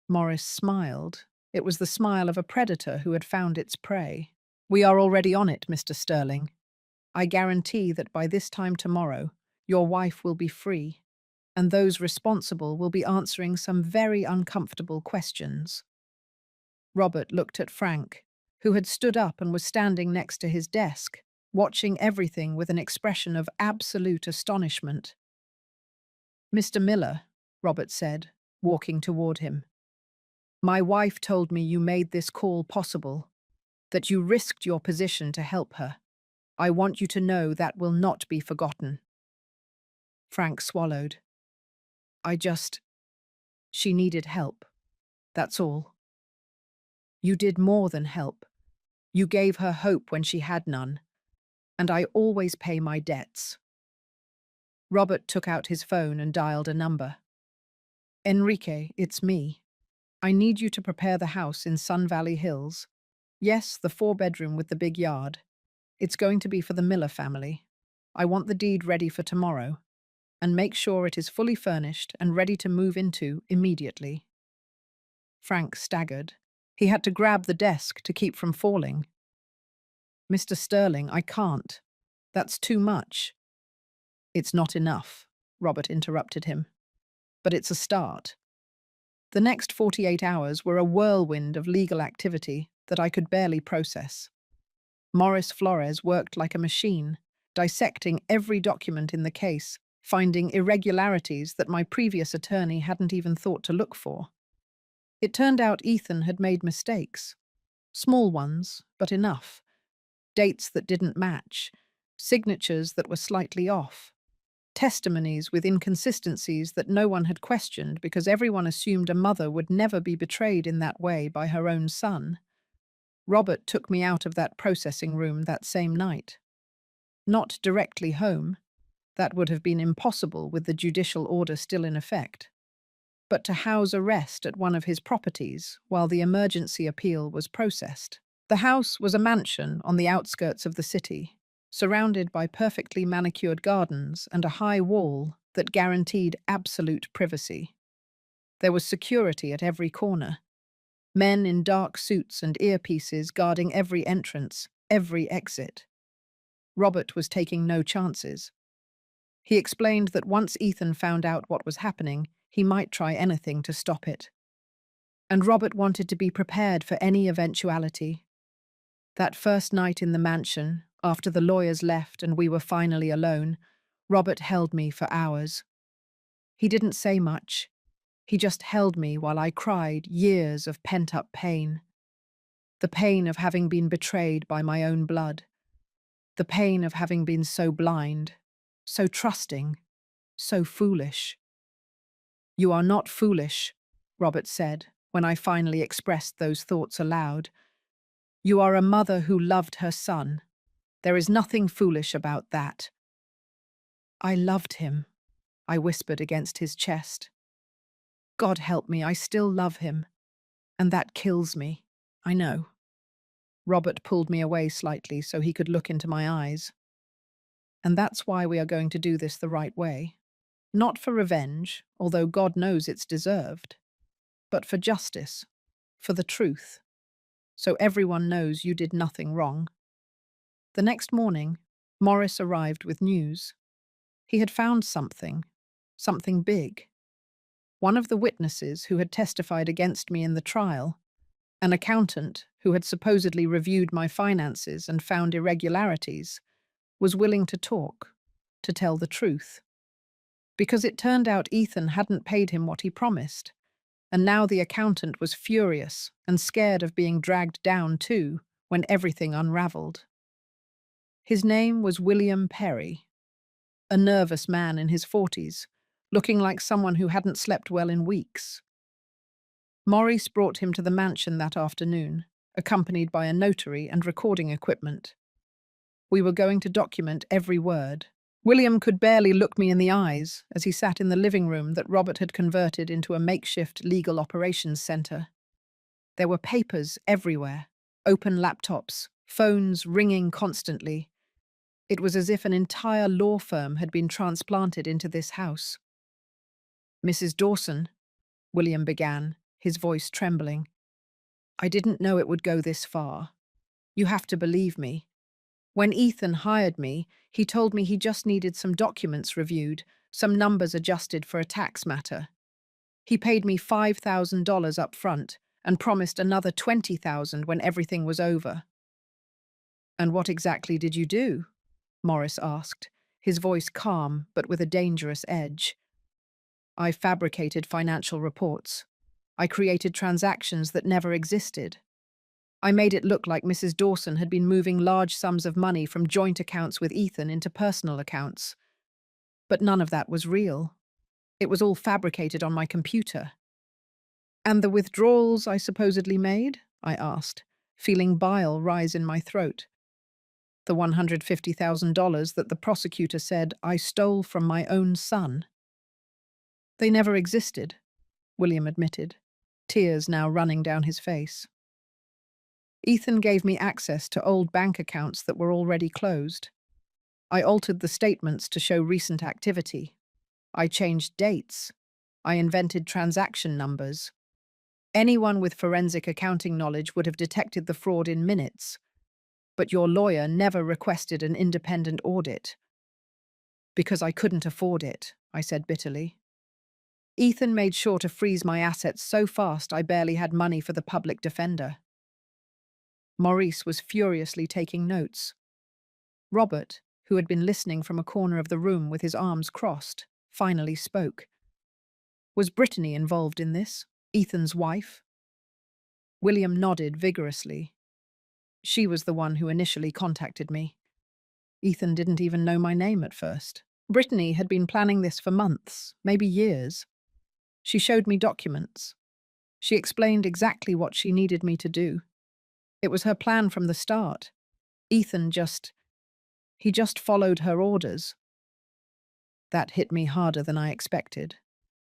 Speaker 1: Morris smiled. It was the smile of a predator who had found its prey. "We are already on it, Mr. Sterling." I guarantee that by this time tomorrow, your wife will be free, and those responsible will be answering some very uncomfortable questions." Robert looked at Frank, who had stood up and was standing next to his desk, watching everything with an expression of absolute astonishment. "Mr. Miller," Robert said, walking toward him, "my wife told me you made this call possible, that you risked your position to help her. I want you to know that will not be forgotten." Frank swallowed. "I just... She needed help. That's all." "You did more than help. You gave her hope when she had none, and I always pay my debts." Robert took out his phone and dialed a number. "Enrique, it's me. I need you to prepare the house in Sun Valley Hills. Yes, the 4-bedroom with the big yard. It's going to be for the Miller family. I want the deed ready for tomorrow, and make sure it is fully furnished and ready to move into immediately." Frank staggered. He had to grab the desk to keep from falling. "Mr. Sterling, I can't. That's too much." "It's not enough," Robert interrupted him. "But it's a start." The next 48 hours were a whirlwind of legal activity that I could barely process. Morris Flores worked like a machine, dissecting every document in the case, finding irregularities that my previous attorney hadn't even thought to look for. It turned out Ethan had made mistakes. Small ones, but enough. Dates that didn't match, signatures that were slightly off, testimonies with inconsistencies that no one had questioned because everyone assumed a mother would never be betrayed in that way by her own son. Robert took me out of that processing room that same night. Not directly home. That would have been impossible with the judicial order still in effect. But to house arrest at one of his properties while the emergency appeal was processed. The house was a mansion on the outskirts of the city, surrounded by perfectly manicured gardens and a high wall that guaranteed absolute privacy. There was security at every corner. Men in dark suits and earpieces guarding every entrance, every exit. Robert was taking no chances. He explained that once Ethan found out what was happening, he might try anything to stop it. And Robert wanted to be prepared for any eventuality. That first night in the mansion, after the lawyers left and we were finally alone, Robert held me for hours. He didn't say much. He just held me while I cried years of pent-up pain. The pain of having been betrayed by my own blood. The pain of having been so blind, so trusting, so foolish. "You are not foolish," Robert said when I finally expressed those thoughts aloud. "You are a mother who loved her son. There is nothing foolish about that." "I loved him," I whispered against his chest. "God help me, I still love him. And that kills me. I know." Robert pulled me away slightly so he could look into my eyes. "And that's why we are going to do this the right way. Not for revenge, although God knows it's deserved, but for justice, for the truth, so everyone knows you did nothing wrong." The next morning, Morris arrived with news. He had found something big. One of the witnesses who had testified against me in the trial, an accountant who had supposedly reviewed my finances and found irregularities, was willing to talk, to tell the truth. Because it turned out Ethan hadn't paid him what he promised, and now the accountant was furious and scared of being dragged down too when everything unraveled. His name was William Perry, a nervous man in his 40s, looking like someone who hadn't slept well in weeks. Maurice brought him to the mansion that afternoon, accompanied by a notary and recording equipment. We were going to document every word. William could barely look me in the eyes as he sat in the living room that Robert had converted into a makeshift legal operations center. There were papers everywhere, open laptops, phones ringing constantly. It was as if an entire law firm had been transplanted into this house. "Mrs. Dawson," William began, his voice trembling. "I didn't know it would go this far. You have to believe me. When Ethan hired me, he told me he just needed some documents reviewed, some numbers adjusted for a tax matter. He paid me $5,000 up front and promised another $20,000 when everything was over. "And what exactly did you do?" Morris asked, his voice calm but with a dangerous edge. "I fabricated financial reports. I created transactions that never existed. I made it look like Mrs. Dawson had been moving large sums of money from joint accounts with Ethan into personal accounts. But none of that was real. It was all fabricated on my computer." "And the withdrawals I supposedly made?" I asked, feeling bile rise in my throat. "The $150,000 that the prosecutor said I stole from my own son." "They never existed," William admitted, tears now running down his face. "Ethan gave me access to old bank accounts that were already closed. I altered the statements to show recent activity. I changed dates. I invented transaction numbers. Anyone with forensic accounting knowledge would have detected the fraud in minutes. But your lawyer never requested an independent audit." "Because I couldn't afford it," I said bitterly. "Ethan made sure to freeze my assets so fast I barely had money for the public defender." Maurice was furiously taking notes. Robert, who had been listening from a corner of the room with his arms crossed, finally spoke. "Was Brittany involved in this? Ethan's wife?" William nodded vigorously. "She was the one who initially contacted me. Ethan didn't even know my name at first. Brittany had been planning this for months, maybe years. She showed me documents. She explained exactly what she needed me to do. It was her plan from the start. Ethan he just followed her orders." That hit me harder than I expected.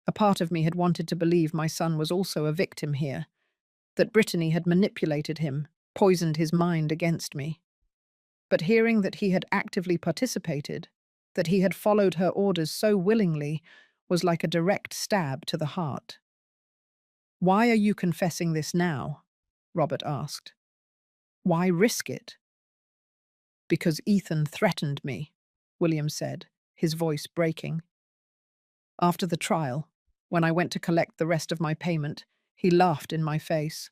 Speaker 1: A part of me had wanted to believe my son was also a victim here, that Brittany had manipulated him, poisoned his mind against me. But hearing that he had actively participated, that he had followed her orders so willingly, was like a direct stab to the heart. "Why are you confessing this now?" Robert asked. "Why risk it?" "Because Ethan threatened me," William said, his voice breaking. "After the trial, when I went to collect the rest of my payment, he laughed in my face.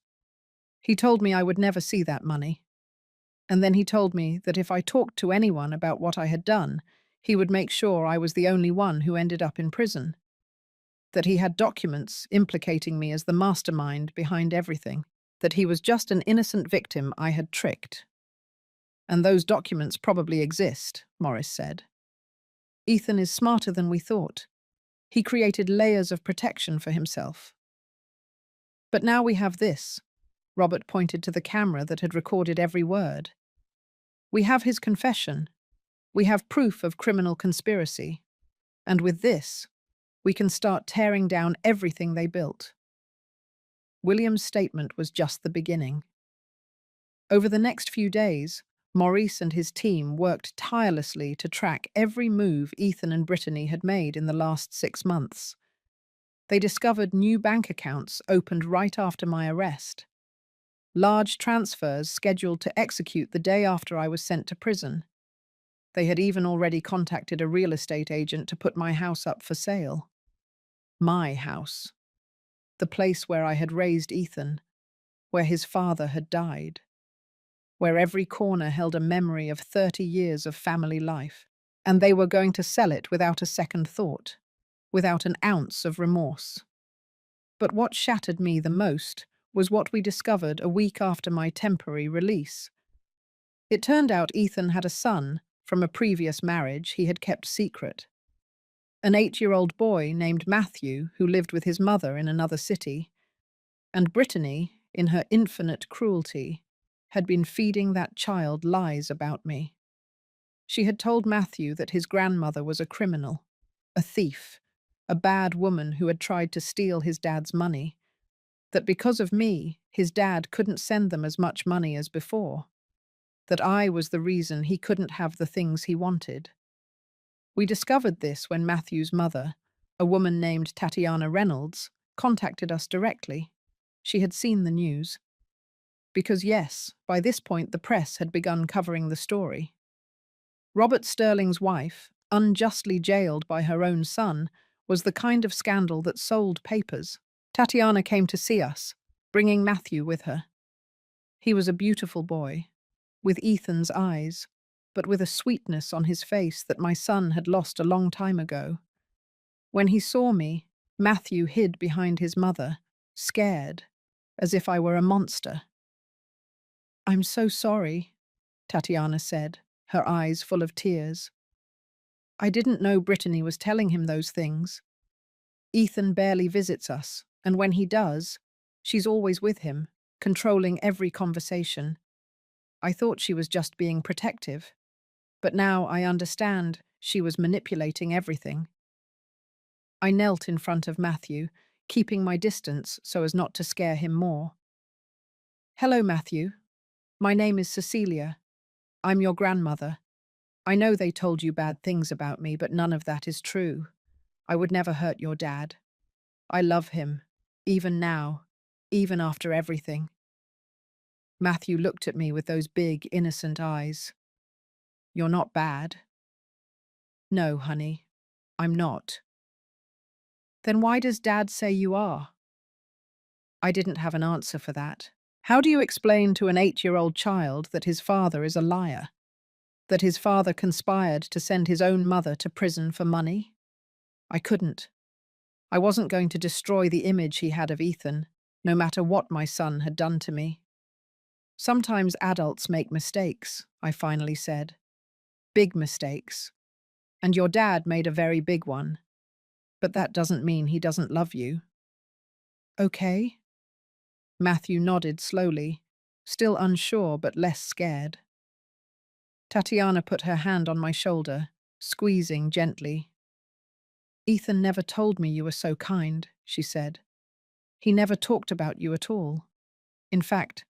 Speaker 1: He told me I would never see that money. And then he told me that if I talked to anyone about what I had done, he would make sure I was the only one who ended up in prison. That he had documents implicating me as the mastermind behind everything. That he was just an innocent victim I had tricked." "And those documents probably exist," Morris said. "Ethan is smarter than we thought. He created layers of protection for himself. But now we have this." Robert pointed to the camera that had recorded every word. "We have his confession. We have proof of criminal conspiracy. And with this, we can start tearing down everything they built." William's statement was just the beginning. Over the next few days, Maurice and his team worked tirelessly to track every move Ethan and Brittany had made in the last 6 months. They discovered new bank accounts opened right after my arrest. Large transfers scheduled to execute the day after I was sent to prison. They had even already contacted a real estate agent to put my house up for sale. My house. The place where I had raised Ethan, where his father had died, where every corner held a memory of 30 years of family life. And they were going to sell it without a second thought, without an ounce of remorse. But what shattered me the most was what we discovered a week after my temporary release. It turned out Ethan had a son from a previous marriage he had kept secret. An 8-year-old boy named Matthew who lived with his mother in another city. And Brittany, in her infinite cruelty, had been feeding that child lies about me. She had told Matthew that his grandmother was a criminal, a thief, a bad woman who had tried to steal his dad's money, that because of me, his dad couldn't send them as much money as before, that I was the reason he couldn't have the things he wanted. We discovered this when Matthew's mother, a woman named Tatiana Reynolds, contacted us directly. She had seen the news. Because yes, by this point the press had begun covering the story. Robert Sterling's wife, unjustly jailed by her own son, was the kind of scandal that sold papers. Tatiana came to see us, bringing Matthew with her. He was a beautiful boy, with Ethan's eyes, but with a sweetness on his face that my son had lost a long time ago. When he saw me, Matthew hid behind his mother, scared, as if I were a monster. "I'm so sorry," Tatiana said, her eyes full of tears. "I didn't know Brittany was telling him those things. Ethan barely visits us, and when he does, she's always with him, controlling every conversation. I thought she was just being protective, but now I understand she was manipulating everything." I knelt in front of Matthew, keeping my distance so as not to scare him more. "Hello, Matthew. My name is Cecilia. I'm your grandmother. I know they told you bad things about me, but none of that is true. I would never hurt your dad. I love him, even now, even after everything." Matthew looked at me with those big, innocent eyes. "You're not bad." "No, honey, I'm not." "Then why does Dad say you are?" I didn't have an answer for that. How do you explain to an 8-year-old child that his father is a liar? That his father conspired to send his own mother to prison for money? I couldn't. I wasn't going to destroy the image he had of Ethan, no matter what my son had done to me. "Sometimes adults make mistakes," I finally said. "Big mistakes. And your dad made a very big one. But that doesn't mean he doesn't love you." "Okay?" Matthew nodded slowly, still unsure but less scared. Tatiana put her hand on my shoulder, squeezing gently. "Ethan never told me you were so kind," she said. "He never talked about you at all. In fact,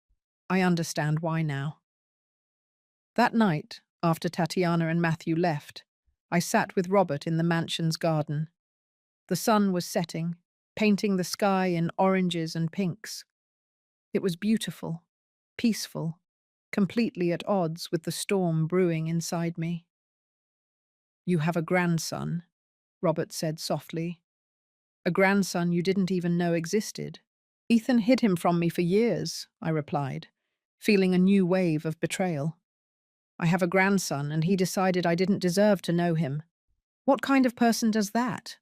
Speaker 1: I understand why now." That night, after Tatiana and Matthew left, I sat with Robert in the mansion's garden. The sun was setting, painting the sky in oranges and pinks. It was beautiful, peaceful, completely at odds with the storm brewing inside me. "You have a grandson," Robert said softly. "A grandson you didn't even know existed." "Ethan hid him from me for years," I replied, feeling a new wave of betrayal. "I have a grandson, and he decided I didn't deserve to know him. What kind of person does that?"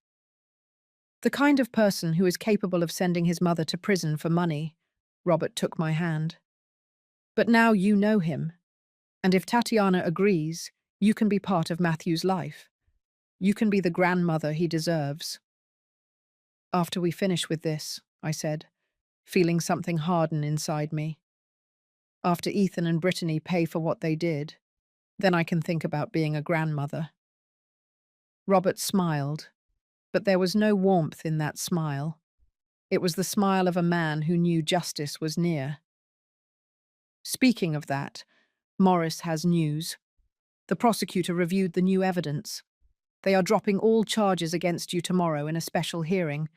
Speaker 1: "The kind of person who is capable of sending his mother to prison for money." Robert took my hand. "But now you know him, and if Tatiana agrees, you can be part of Matthew's life. You can be the grandmother he deserves." "After we finish with this," I said, feeling something harden inside me. "After Ethan and Brittany pay for what they did, then I can think about being a grandmother." Robert smiled, but there was no warmth in that smile. It was the smile of a man who knew justice was near. "Speaking of that, Morris has news. The prosecutor reviewed the new evidence. They are dropping all charges against you tomorrow in a special hearing,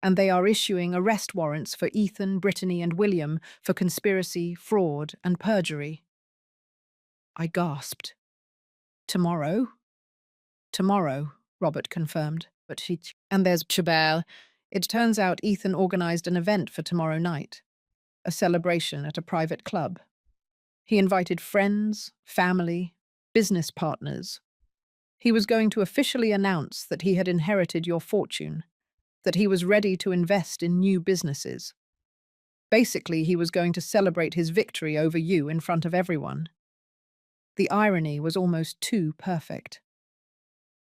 Speaker 1: and they are issuing arrest warrants for Ethan, Brittany, and William for conspiracy, fraud, and perjury." I gasped. "Tomorrow?" "Tomorrow," Robert confirmed. "And there's Chabelle. It turns out Ethan organized an event for tomorrow night, a celebration at a private club. He invited friends, family, business partners. He was going to officially announce that he had inherited your fortune, that he was ready to invest in new businesses. Basically, he was going to celebrate his victory over you in front of everyone." The irony was almost too perfect.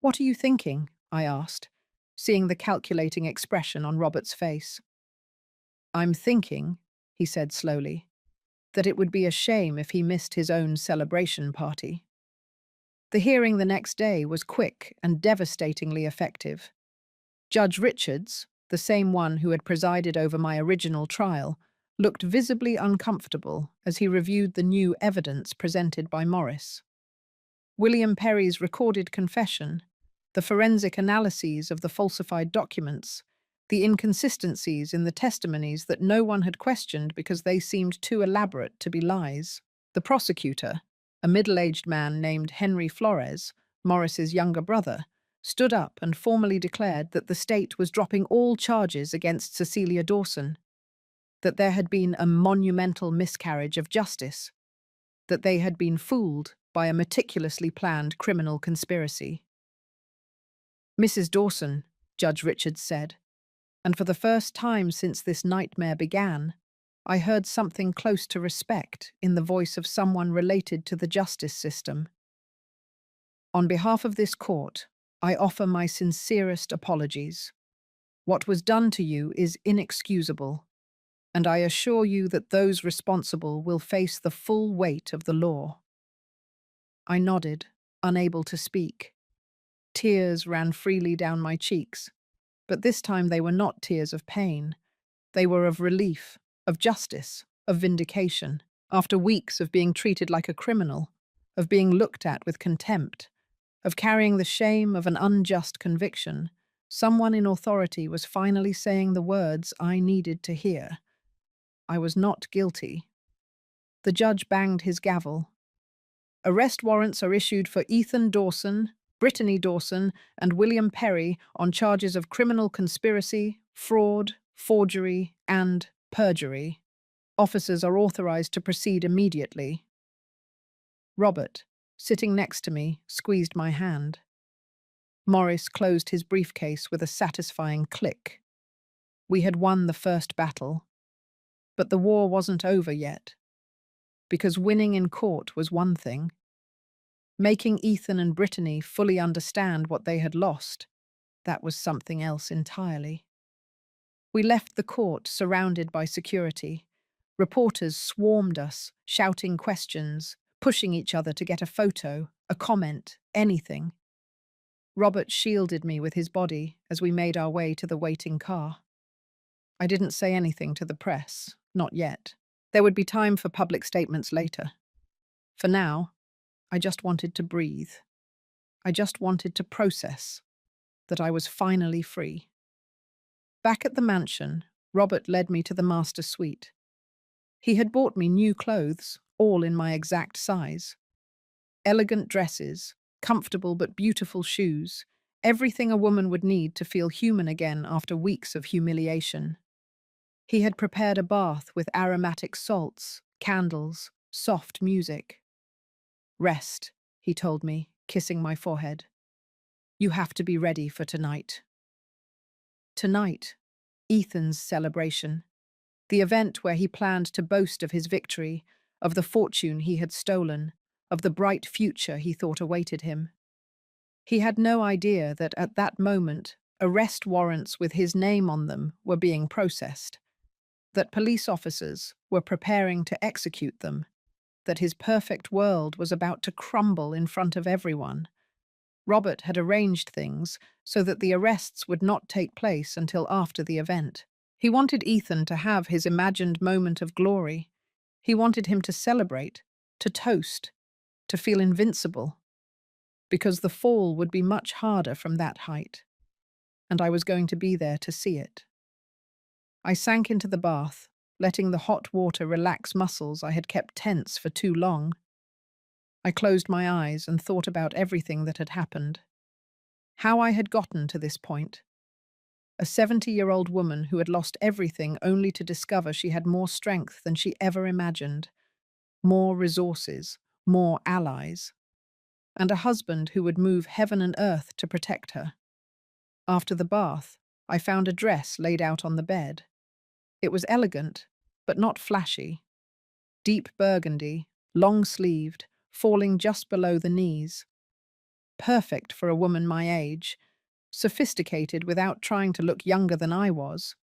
Speaker 1: "What are you thinking?" I asked, seeing the calculating expression on Robert's face. "I'm thinking," he said slowly, "that it would be a shame if he missed his own celebration party." The hearing the next day was quick and devastatingly effective. Judge Richards, the same one who had presided over my original trial, looked visibly uncomfortable as he reviewed the new evidence presented by Morris. William Perry's recorded confession, the forensic analyses of the falsified documents, The inconsistencies in the testimonies that no one had questioned because they seemed too elaborate to be lies. The prosecutor, a middle-aged man named Henry Flores, Morris's younger brother, stood up and formally declared that the state was dropping all charges against Cecilia Dawson, that there had been a monumental miscarriage of justice, that they had been fooled by a meticulously planned criminal conspiracy. "Mrs. Dawson," Judge Richards said, and for the first time since this nightmare began, I heard something close to respect in the voice of someone related to the justice system. "On behalf of this court, I offer my sincerest apologies. What was done to you is inexcusable, and I assure you that those responsible will face the full weight of the law." I nodded, unable to speak. Tears ran freely down my cheeks, but this time they were not tears of pain. They were of relief, of justice, of vindication. After weeks of being treated like a criminal, of being looked at with contempt, of carrying the shame of an unjust conviction, someone in authority was finally saying the words I needed to hear. I was not guilty. The judge banged his gavel. "Arrest warrants are issued for Ethan Dawson, Brittany Dawson, and William Perry on charges of criminal conspiracy, fraud, forgery, and perjury. Officers are authorized to proceed immediately." Robert, sitting next to me, squeezed my hand. Morris closed his briefcase with a satisfying click. We had won the first battle. But the war wasn't over yet. Because winning in court was one thing. Making Ethan and Brittany fully understand what they had lost, that was something else entirely. We left the court surrounded by security. Reporters swarmed us, shouting questions, pushing each other to get a photo, a comment, anything. Robert shielded me with his body as we made our way to the waiting car. I didn't say anything to the press, not yet. There would be time for public statements later. For now, I just wanted to breathe. I just wanted to process that I was finally free. Back at the mansion, Robert led me to the master suite. He had bought me new clothes, all in my exact size. Elegant dresses, comfortable but beautiful shoes, everything a woman would need to feel human again after weeks of humiliation. He had prepared a bath with aromatic salts, candles, soft music. "Rest," he told me, kissing my forehead. "You have to be ready for tonight." Tonight, Ethan's celebration. The event where he planned to boast of his victory, of the fortune he had stolen, of the bright future he thought awaited him. He had no idea that at that moment, arrest warrants with his name on them were being processed, that police officers were preparing to execute them, that his perfect world was about to crumble in front of everyone. Robert had arranged things so that the arrests would not take place until after the event. He wanted Ethan to have his imagined moment of glory. He wanted him to celebrate, to toast, to feel invincible. Because the fall would be much harder from that height, and I was going to be there to see it. I sank into the bath, letting the hot water relax muscles I had kept tense for too long. I closed my eyes and thought about everything that had happened. How I had gotten to this point. A 70-year-old woman who had lost everything only to discover she had more strength than she ever imagined, more resources, more allies, and a husband who would move heaven and earth to protect her. After the bath, I found a dress laid out on the bed. It was elegant, but not flashy. Deep burgundy, long-sleeved, falling just below the knees. Perfect for a woman my age, sophisticated without trying to look younger than I was.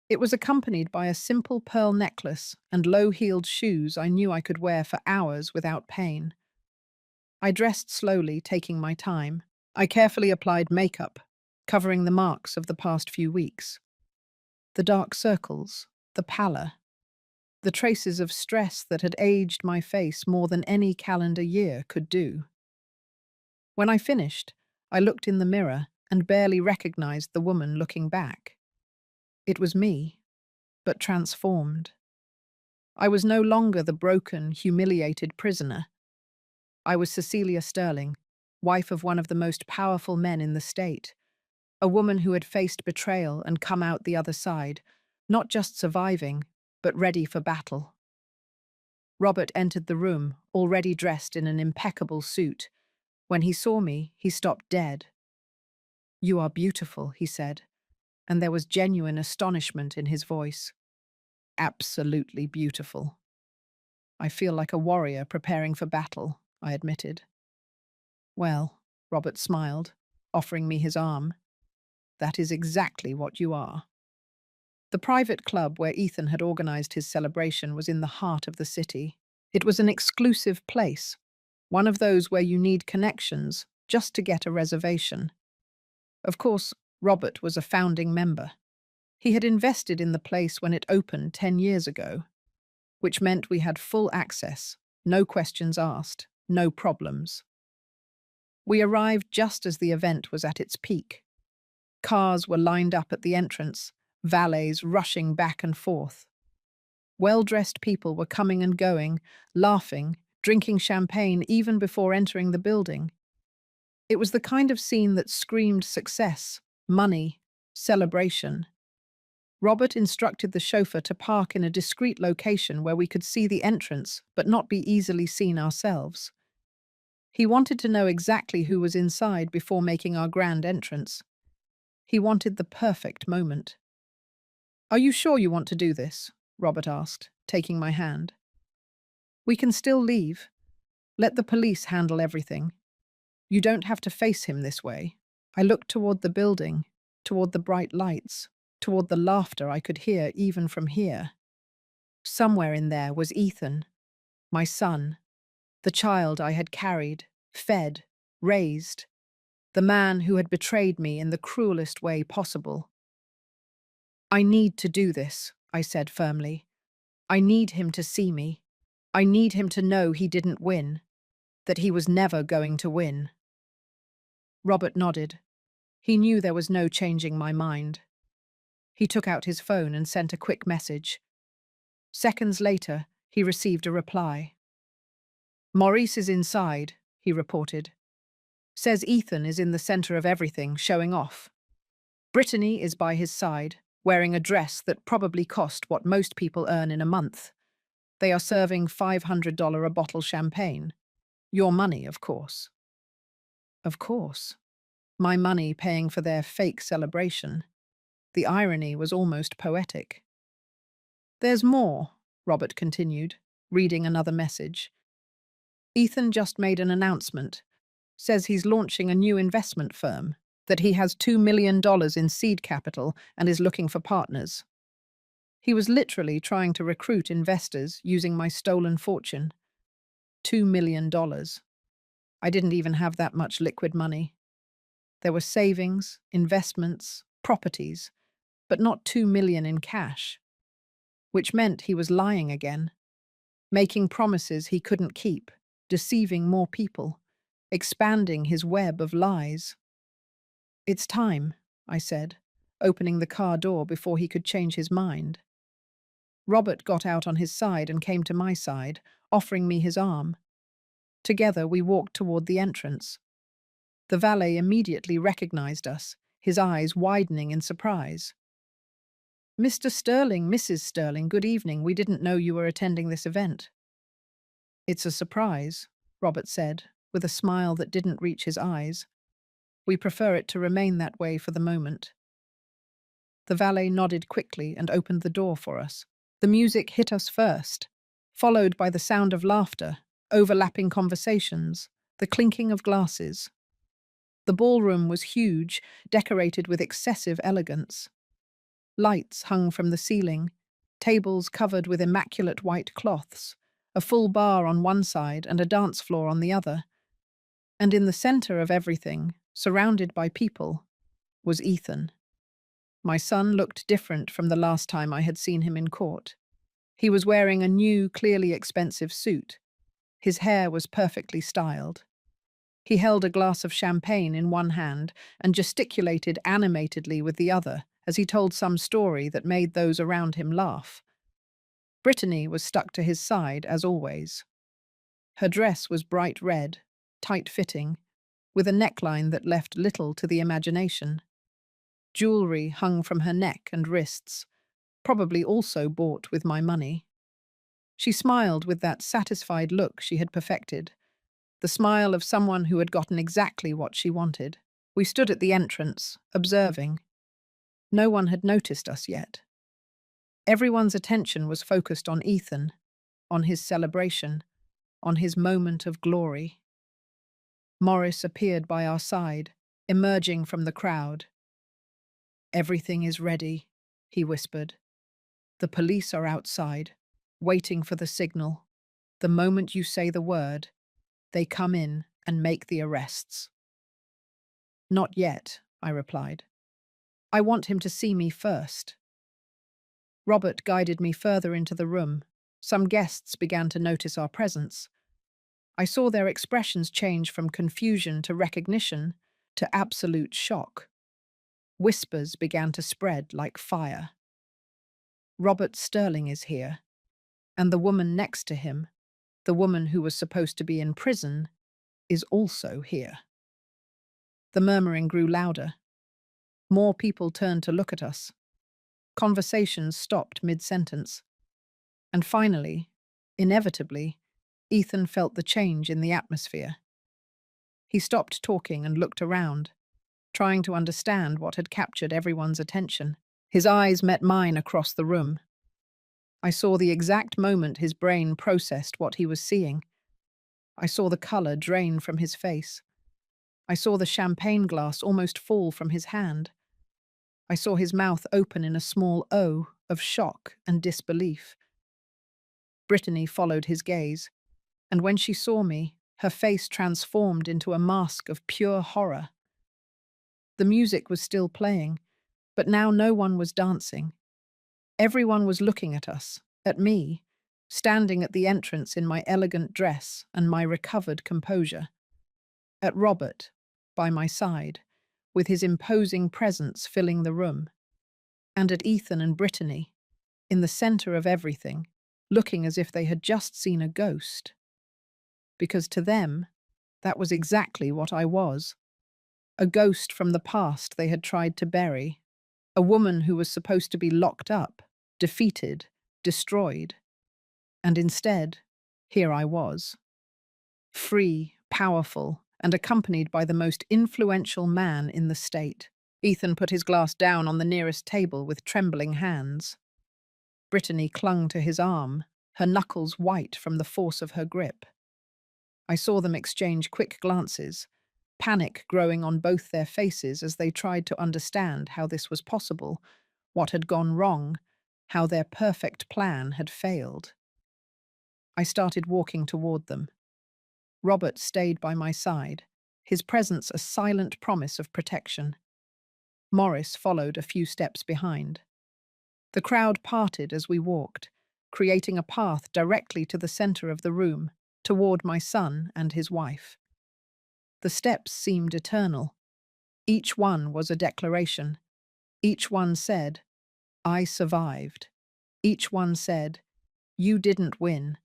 Speaker 1: It was accompanied by a simple pearl necklace and low-heeled shoes I knew I could wear for hours without pain. I dressed slowly, taking my time. I carefully applied makeup, covering the marks of the past few weeks. The dark circles, the pallor, the traces of stress that had aged my face more than any calendar year could do. When I finished, I looked in the mirror and barely recognized the woman looking back. It was me, but transformed. I was no longer the broken, humiliated prisoner. I was Cecilia Sterling, wife of one of the most powerful men in the state, a woman who had faced betrayal and come out the other side, not just surviving, but ready for battle. Robert entered the room, already dressed in an impeccable suit. When he saw me, he stopped dead. "You are beautiful," he said, and there was genuine astonishment in his voice. "Absolutely beautiful." "I feel like a warrior preparing for battle," I admitted. "Well," Robert smiled, offering me his arm, "that is exactly what you are." The private club where Ethan had organized his celebration was in the heart of the city. It was an exclusive place, one of those where you need connections just to get a reservation. Of course, Robert was a founding member. He had invested in the place when it opened 10 years ago, which meant we had full access, no questions asked, no problems. We arrived just as the event was at its peak. Cars were lined up at the entrance, valets rushing back and forth. Well-dressed people were coming and going, laughing, drinking champagne even before entering the building. It was the kind of scene that screamed success, money, celebration. Robert instructed the chauffeur to park in a discreet location where we could see the entrance but not be easily seen ourselves. He wanted to know exactly who was inside before making our grand entrance. He wanted the perfect moment. "Are you sure you want to do this?" Robert asked, taking my hand. "We can still leave. Let the police handle everything. You don't have to face him this way." I looked toward the building, toward the bright lights, toward the laughter I could hear even from here. Somewhere in there was Ethan, my son, the child I had carried, fed, raised, the man who had betrayed me in the cruelest way possible. "I need to do this," I said firmly. "I need him to see me. I need him to know he didn't win, that he was never going to win." Robert nodded. He knew there was no changing my mind. He took out his phone and sent a quick message. Seconds later, he received a reply. "Maurice is inside," he reported. "Says Ethan is in the center of everything, showing off. Brittany is by his side, wearing a dress that probably cost what most people earn in a month. They are serving $500 a bottle champagne. Your money, of course." Of course. My money paying for their fake celebration. The irony was almost poetic. "There's more," Robert continued, reading another message. "Ethan just made an announcement. Says he's launching a new investment firm, that he has $2 million in seed capital and is looking for partners. He was literally trying to recruit investors using my stolen fortune. $2 million. I didn't even have that much liquid money. There were savings, investments, properties, but not $2 million in cash. Which meant he was lying again, making promises he couldn't keep, deceiving more people, expanding his web of lies. "It's time," I said, opening the car door before he could change his mind. Robert got out on his side and came to my side, offering me his arm. Together we walked toward the entrance. The valet immediately recognized us, his eyes widening in surprise. "Mr. Sterling, Mrs. Sterling, good evening. We didn't know you were attending this event." "It's a surprise," Robert said, with a smile that didn't reach his eyes. "We prefer it to remain that way for the moment." The valet nodded quickly and opened the door for us. The music hit us first, followed by the sound of laughter, overlapping conversations, the clinking of glasses. The ballroom was huge, decorated with excessive elegance. Lights hung from the ceiling, tables covered with immaculate white cloths, a full bar on one side and a dance floor on the other. And in the center of everything, surrounded by people, was Ethan. My son looked different from the last time I had seen him in court. He was wearing a new, clearly expensive suit. His hair was perfectly styled. He held a glass of champagne in one hand and gesticulated animatedly with the other, as he told some story that made those around him laugh. Brittany was stuck to his side, as always. Her dress was bright red, tight-fitting, with a neckline that left little to the imagination. Jewelry hung from her neck and wrists, probably also bought with my money. She smiled with that satisfied look she had perfected, the smile of someone who had gotten exactly what she wanted. We stood at the entrance, observing. No one had noticed us yet. Everyone's attention was focused on Ethan, on his celebration, on his moment of glory. Morris appeared by our side, emerging from the crowd. "Everything is ready," he whispered. "The police are outside, waiting for the signal. The moment you say the word, they come in and make the arrests." "Not yet," I replied. "I want him to see me first." Robert guided me further into the room. Some guests began to notice our presence. I saw their expressions change from confusion to recognition to absolute shock. Whispers began to spread like fire. "Robert Sterling is here, and the woman next to him, the woman who was supposed to be in prison, is also here." The murmuring grew louder. More people turned to look at us. Conversations stopped mid-sentence. And finally, inevitably, Ethan felt the change in the atmosphere. He stopped talking and looked around, trying to understand what had captured everyone's attention. His eyes met mine across the room. I saw the exact moment his brain processed what he was seeing. I saw the color drain from his face. I saw the champagne glass almost fall from his hand. I saw his mouth open in a small O of shock and disbelief. Brittany followed his gaze, and when she saw me, her face transformed into a mask of pure horror. The music was still playing, but now no one was dancing. Everyone was looking at us, at me, standing at the entrance in my elegant dress and my recovered composure. At Robert, by my side, with his imposing presence filling the room. And at Ethan and Brittany, in the center of everything, looking as if they had just seen a ghost. Because to them, that was exactly what I was. A ghost from the past they had tried to bury. A woman who was supposed to be locked up, defeated, destroyed. And instead, here I was. Free, powerful, and accompanied by the most influential man in the state. Ethan put his glass down on the nearest table with trembling hands. Brittany clung to his arm, her knuckles white from the force of her grip. I saw them exchange quick glances, panic growing on both their faces as they tried to understand how this was possible, what had gone wrong, how their perfect plan had failed. I started walking toward them. Robert stayed by my side, his presence a silent promise of protection. Morris followed a few steps behind. The crowd parted as we walked, creating a path directly to the center of the room, toward my son and his wife. The steps seemed eternal. Each one was a declaration. Each one said, "I survived." Each one said, "You didn't win."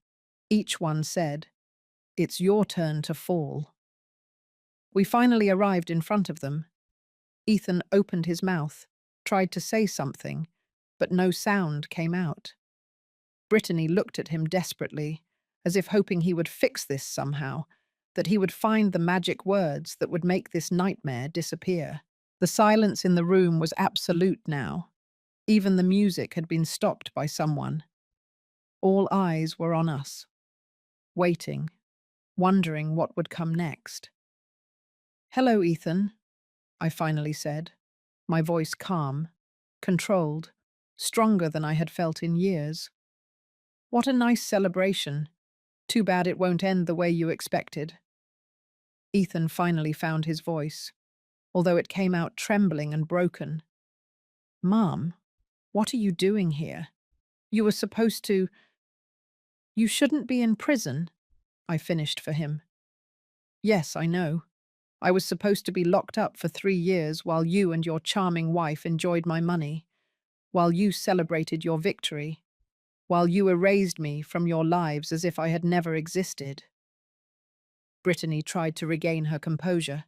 Speaker 1: Each one said, "It's your turn to fall." We finally arrived in front of them. Ethan opened his mouth, tried to say something, but no sound came out. Brittany looked at him desperately, as if hoping he would fix this somehow, that he would find the magic words that would make this nightmare disappear. The silence in the room was absolute now. Even the music had been stopped by someone. All eyes were on us, waiting, wondering what would come next. "Hello, Ethan," I finally said, my voice calm, controlled, stronger than I had felt in years. "What a nice celebration. Too bad it won't end the way you expected." Ethan finally found his voice, although it came out trembling and broken. "Mom, what are you doing here? You were supposed to—" "You shouldn't be in prison," I finished for him. "Yes, I know. I was supposed to be locked up for 3 years while you and your charming wife enjoyed my money, while you celebrated your victory, while you erased me from your lives as if I had never existed. Brittany tried to regain her composure.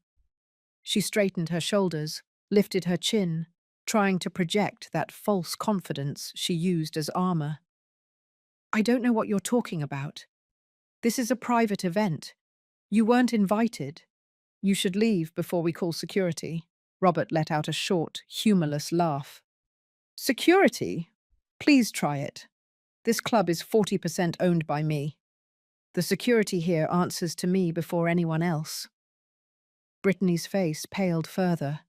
Speaker 1: She straightened her shoulders, lifted her chin, trying to project that false confidence she used as armor. I don't know what you're talking about. This is a private event. You weren't invited. You should leave before we call security. Robert let out a short, humorless laugh. Security? Please try it. This club is 40% owned by me. The security here answers to me before anyone else. Brittany's face paled further.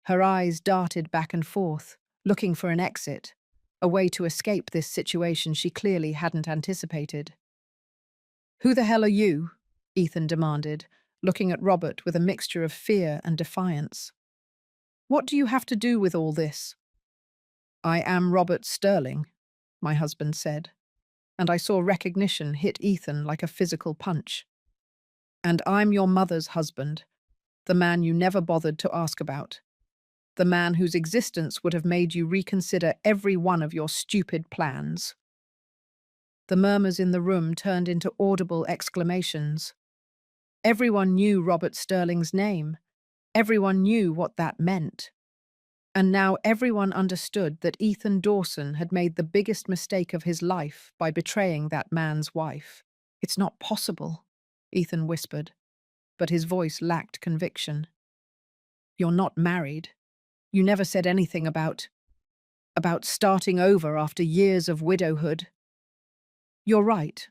Speaker 1: Her eyes darted back and forth, looking for an exit, a way to escape this situation she clearly hadn't anticipated. Who the hell are you? Ethan demanded, looking at Robert with a mixture of fear and defiance. What do you have to do with all this? I am Robert Sterling, my husband said, and I saw recognition hit Ethan like a physical punch. And I'm your mother's husband, the man you never bothered to ask about, the man whose existence would have made you reconsider every one of your stupid plans. The murmurs in the room turned into audible exclamations. Everyone knew Robert Sterling's name. Everyone knew what that meant. And now everyone understood that Ethan Dawson had made the biggest mistake of his life by betraying that man's wife. It's not possible, Ethan whispered, but his voice lacked conviction. You're not married. You never said anything about starting over after years of widowhood. You're right.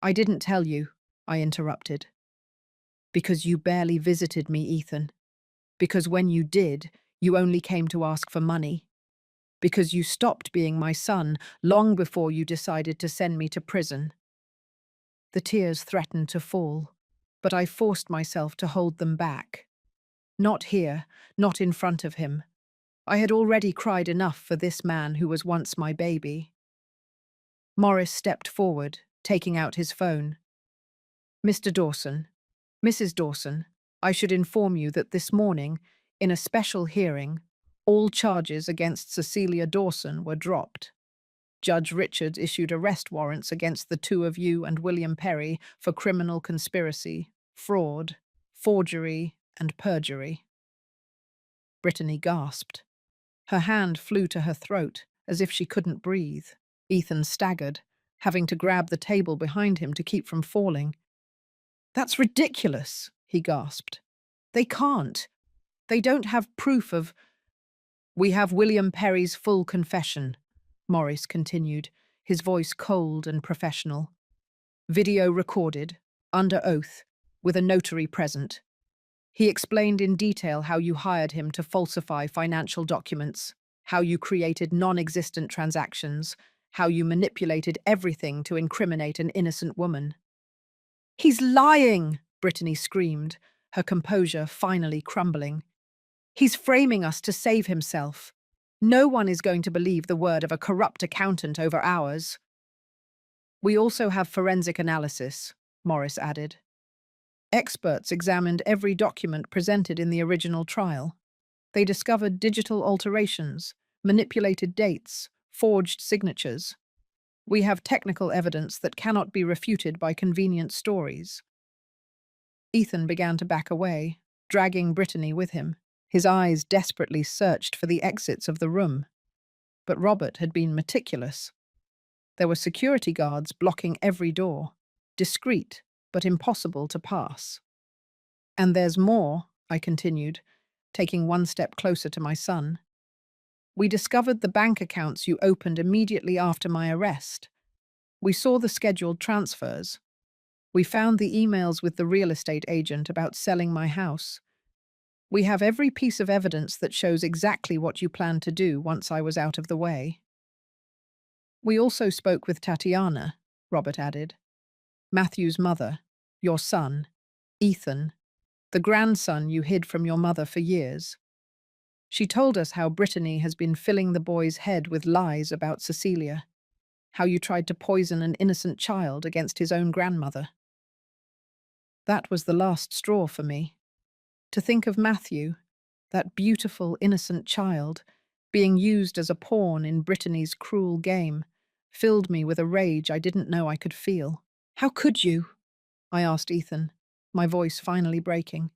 Speaker 1: I didn't tell you, I interrupted. Because you barely visited me, Ethan. Because when you did, you only came to ask for money. Because you stopped being my son long before you decided to send me to prison. The tears threatened to fall, but I forced myself to hold them back. Not here, not in front of him. I had already cried enough for this man who was once my baby. Morris stepped forward, taking out his phone. Mr. Dawson, Mrs. Dawson, I should inform you that this morning, in a special hearing, all charges against Cecilia Dawson were dropped. Judge Richards issued arrest warrants against the two of you and William Perry for criminal conspiracy, fraud, forgery, and perjury. Brittany gasped. Her hand flew to her throat, as if she couldn't breathe. Ethan staggered, having to grab the table behind him to keep from falling. That's ridiculous, he gasped. They can't. They don't have proof of... We have William Perry's full confession, Morris continued, his voice cold and professional. Video recorded, under oath, with a notary present. He explained in detail how you hired him to falsify financial documents, how you created non-existent transactions, how you manipulated everything to incriminate an innocent woman. He's lying, Brittany screamed, her composure finally crumbling. He's framing us to save himself. No one is going to believe the word of a corrupt accountant over ours. We also have forensic analysis, Morris added. Experts examined every document presented in the original trial. They discovered digital alterations, manipulated dates, forged signatures. We have technical evidence that cannot be refuted by convenient stories. Ethan began to back away, dragging Brittany with him. His eyes desperately searched for the exits of the room. But Robert had been meticulous. There were security guards blocking every door, discreet but impossible to pass. And there's more, I continued, taking one step closer to my son. We discovered the bank accounts you opened immediately after my arrest. We saw the scheduled transfers. We found the emails with the real estate agent about selling my house. We have every piece of evidence that shows exactly what you planned to do once I was out of the way. We also spoke with Tatiana, Robert added. Matthew's mother, your son, Ethan, the grandson you hid from your mother for years. She told us how Brittany has been filling the boy's head with lies about Cecilia, how you tried to poison an innocent child against his own grandmother. That was the last straw for me. To think of Matthew, that beautiful, innocent child, being used as a pawn in Brittany's cruel game, filled me with a rage I didn't know I could feel. How could you? I asked Ethan, my voice finally breaking.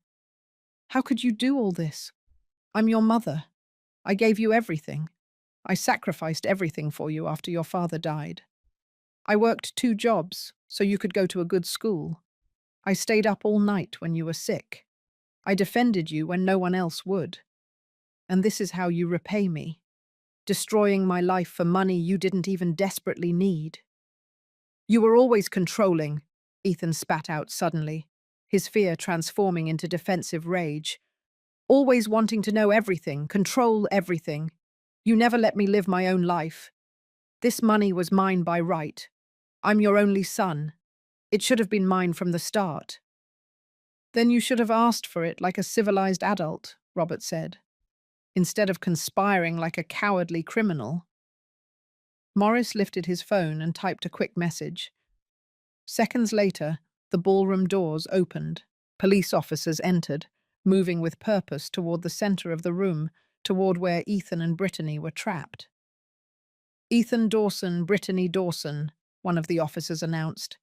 Speaker 1: How could you do all this? I'm your mother. I gave you everything. I sacrificed everything for you after your father died. I worked 2 jobs so you could go to a good school. I stayed up all night when you were sick. I defended you when no one else would. And this is how you repay me, destroying my life for money you didn't even desperately need. You were always controlling, Ethan spat out suddenly, his fear transforming into defensive rage. Always wanting to know everything, control everything. You never let me live my own life. This money was mine by right. I'm your only son. It should have been mine from the start. Then you should have asked for it like a civilized adult, Robert said, instead of conspiring like a cowardly criminal. Morris lifted his phone and typed a quick message. Seconds later, the ballroom doors opened. Police officers entered, moving with purpose toward the center of the room, toward where Ethan and Brittany were trapped. Ethan Dawson, Brittany Dawson, one of the officers announced.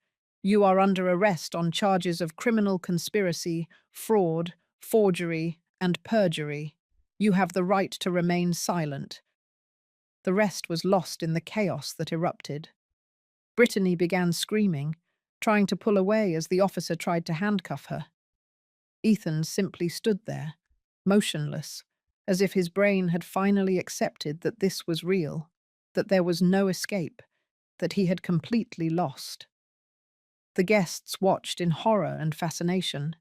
Speaker 1: You are under arrest on charges of criminal conspiracy, fraud, forgery, and perjury. You have the right to remain silent. The rest was lost in the chaos that erupted. Brittany began screaming, trying to pull away as the officer tried to handcuff her. Ethan simply stood there, motionless, as if his brain had finally accepted that this was real, that there was no escape, that he had completely lost. The guests watched in horror and fascination.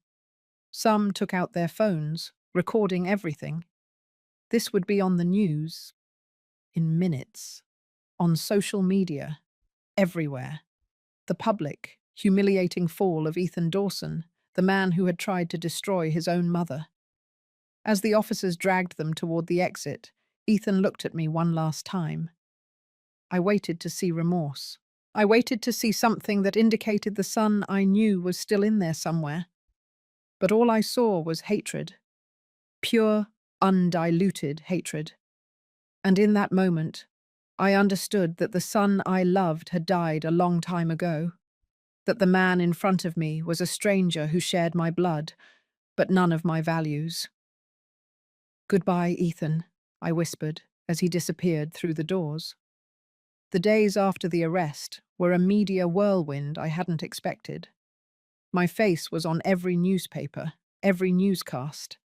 Speaker 1: Some took out their phones, recording everything. This would be on the news, in minutes, on social media, everywhere. The public, humiliating fall of Ethan Dawson, the man who had tried to destroy his own mother. As the officers dragged them toward the exit, Ethan looked at me one last time. I waited to see remorse. I waited to see something that indicated the son I knew was still in there somewhere. But all I saw was hatred. Pure, undiluted hatred. And in that moment, I understood that the son I loved had died a long time ago. That the man in front of me was a stranger who shared my blood, but none of my values. Goodbye, Ethan, I whispered as he disappeared through the doors. The days after the arrest were a media whirlwind I hadn't expected. My face was on every newspaper, every newscast.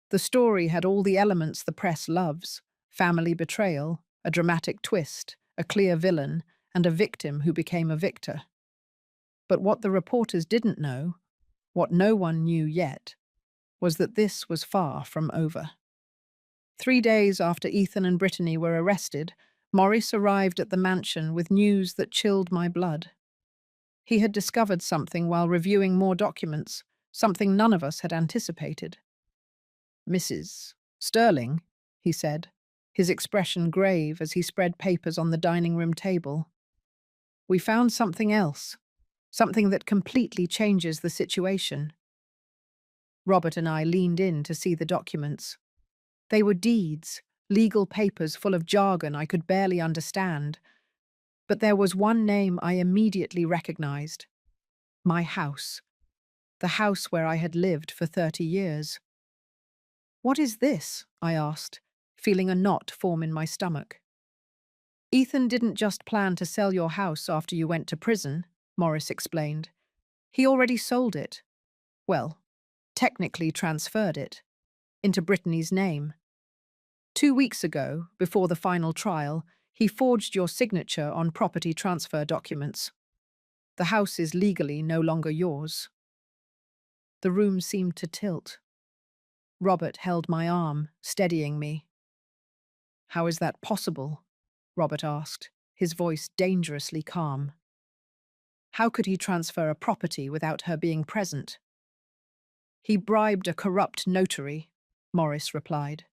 Speaker 1: The story had all the elements the press loves: family betrayal, a dramatic twist, a clear villain, and a victim who became a victor. But what the reporters didn't know, what no one knew yet, was that this was far from over. 3 days after Ethan and Brittany were arrested, Morris arrived at the mansion with news that chilled my blood. He had discovered something while reviewing more documents, something none of us had anticipated. Mrs. Sterling, he said, his expression grave as he spread papers on the dining room table. We found something else, something that completely changes the situation. Robert and I leaned in to see the documents. They were deeds, legal papers full of jargon I could barely understand. But there was one name I immediately recognized. My house. The house where I had lived for 30 years. What is this? I asked, feeling a knot form in my stomach. Ethan didn't just plan to sell your house after you went to prison, Morris explained. He already sold it. Well, technically transferred it. Into Brittany's name. 2 weeks ago, before the final trial, he forged your signature on property transfer documents. The house is legally no longer yours. The room seemed to tilt. Robert held my arm, steadying me. How is that possible? Robert asked, his voice dangerously calm. How could he transfer a property without her being present? He bribed a corrupt notary, Morris replied.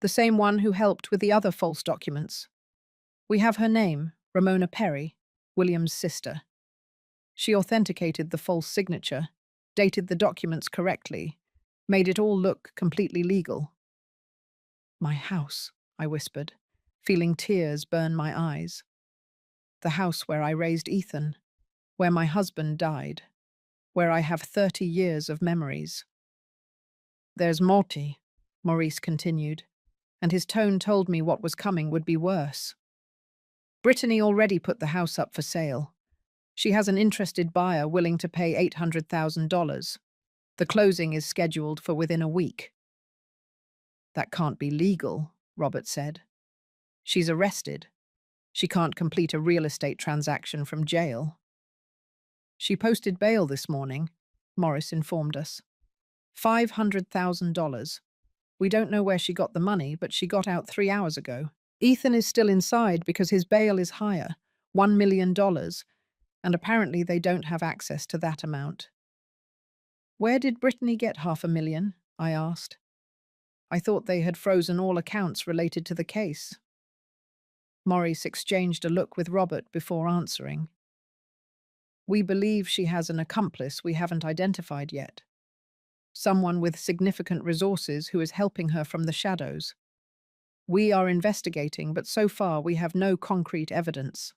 Speaker 1: The same one who helped with the other false documents. We have her name, Ramona Perry, William's sister. She authenticated the false signature, dated the documents correctly, made it all look completely legal. My house, I whispered, feeling tears burn my eyes. The house where I raised Ethan, where my husband died, where I have 30 years of memories. There's Morty, Maurice continued, and his tone told me what was coming would be worse. Brittany already put the house up for sale. She has an interested buyer willing to pay $800,000. The closing is scheduled for within a week. That can't be legal, Robert said. She's arrested. She can't complete a real estate transaction from jail. She posted bail this morning, Morris informed us. $500,000. We don't know where she got the money, but she got out 3 hours ago. Ethan is still inside because his bail is higher, $1 million, and apparently they don't have access to that amount. Where did Brittany get $500,000? I asked. I thought they had frozen all accounts related to the case. Maurice exchanged a look with Robert before answering. We believe she has an accomplice we haven't identified yet. Someone with significant resources who is helping her from the shadows. We are investigating, but so far we have no concrete evidence.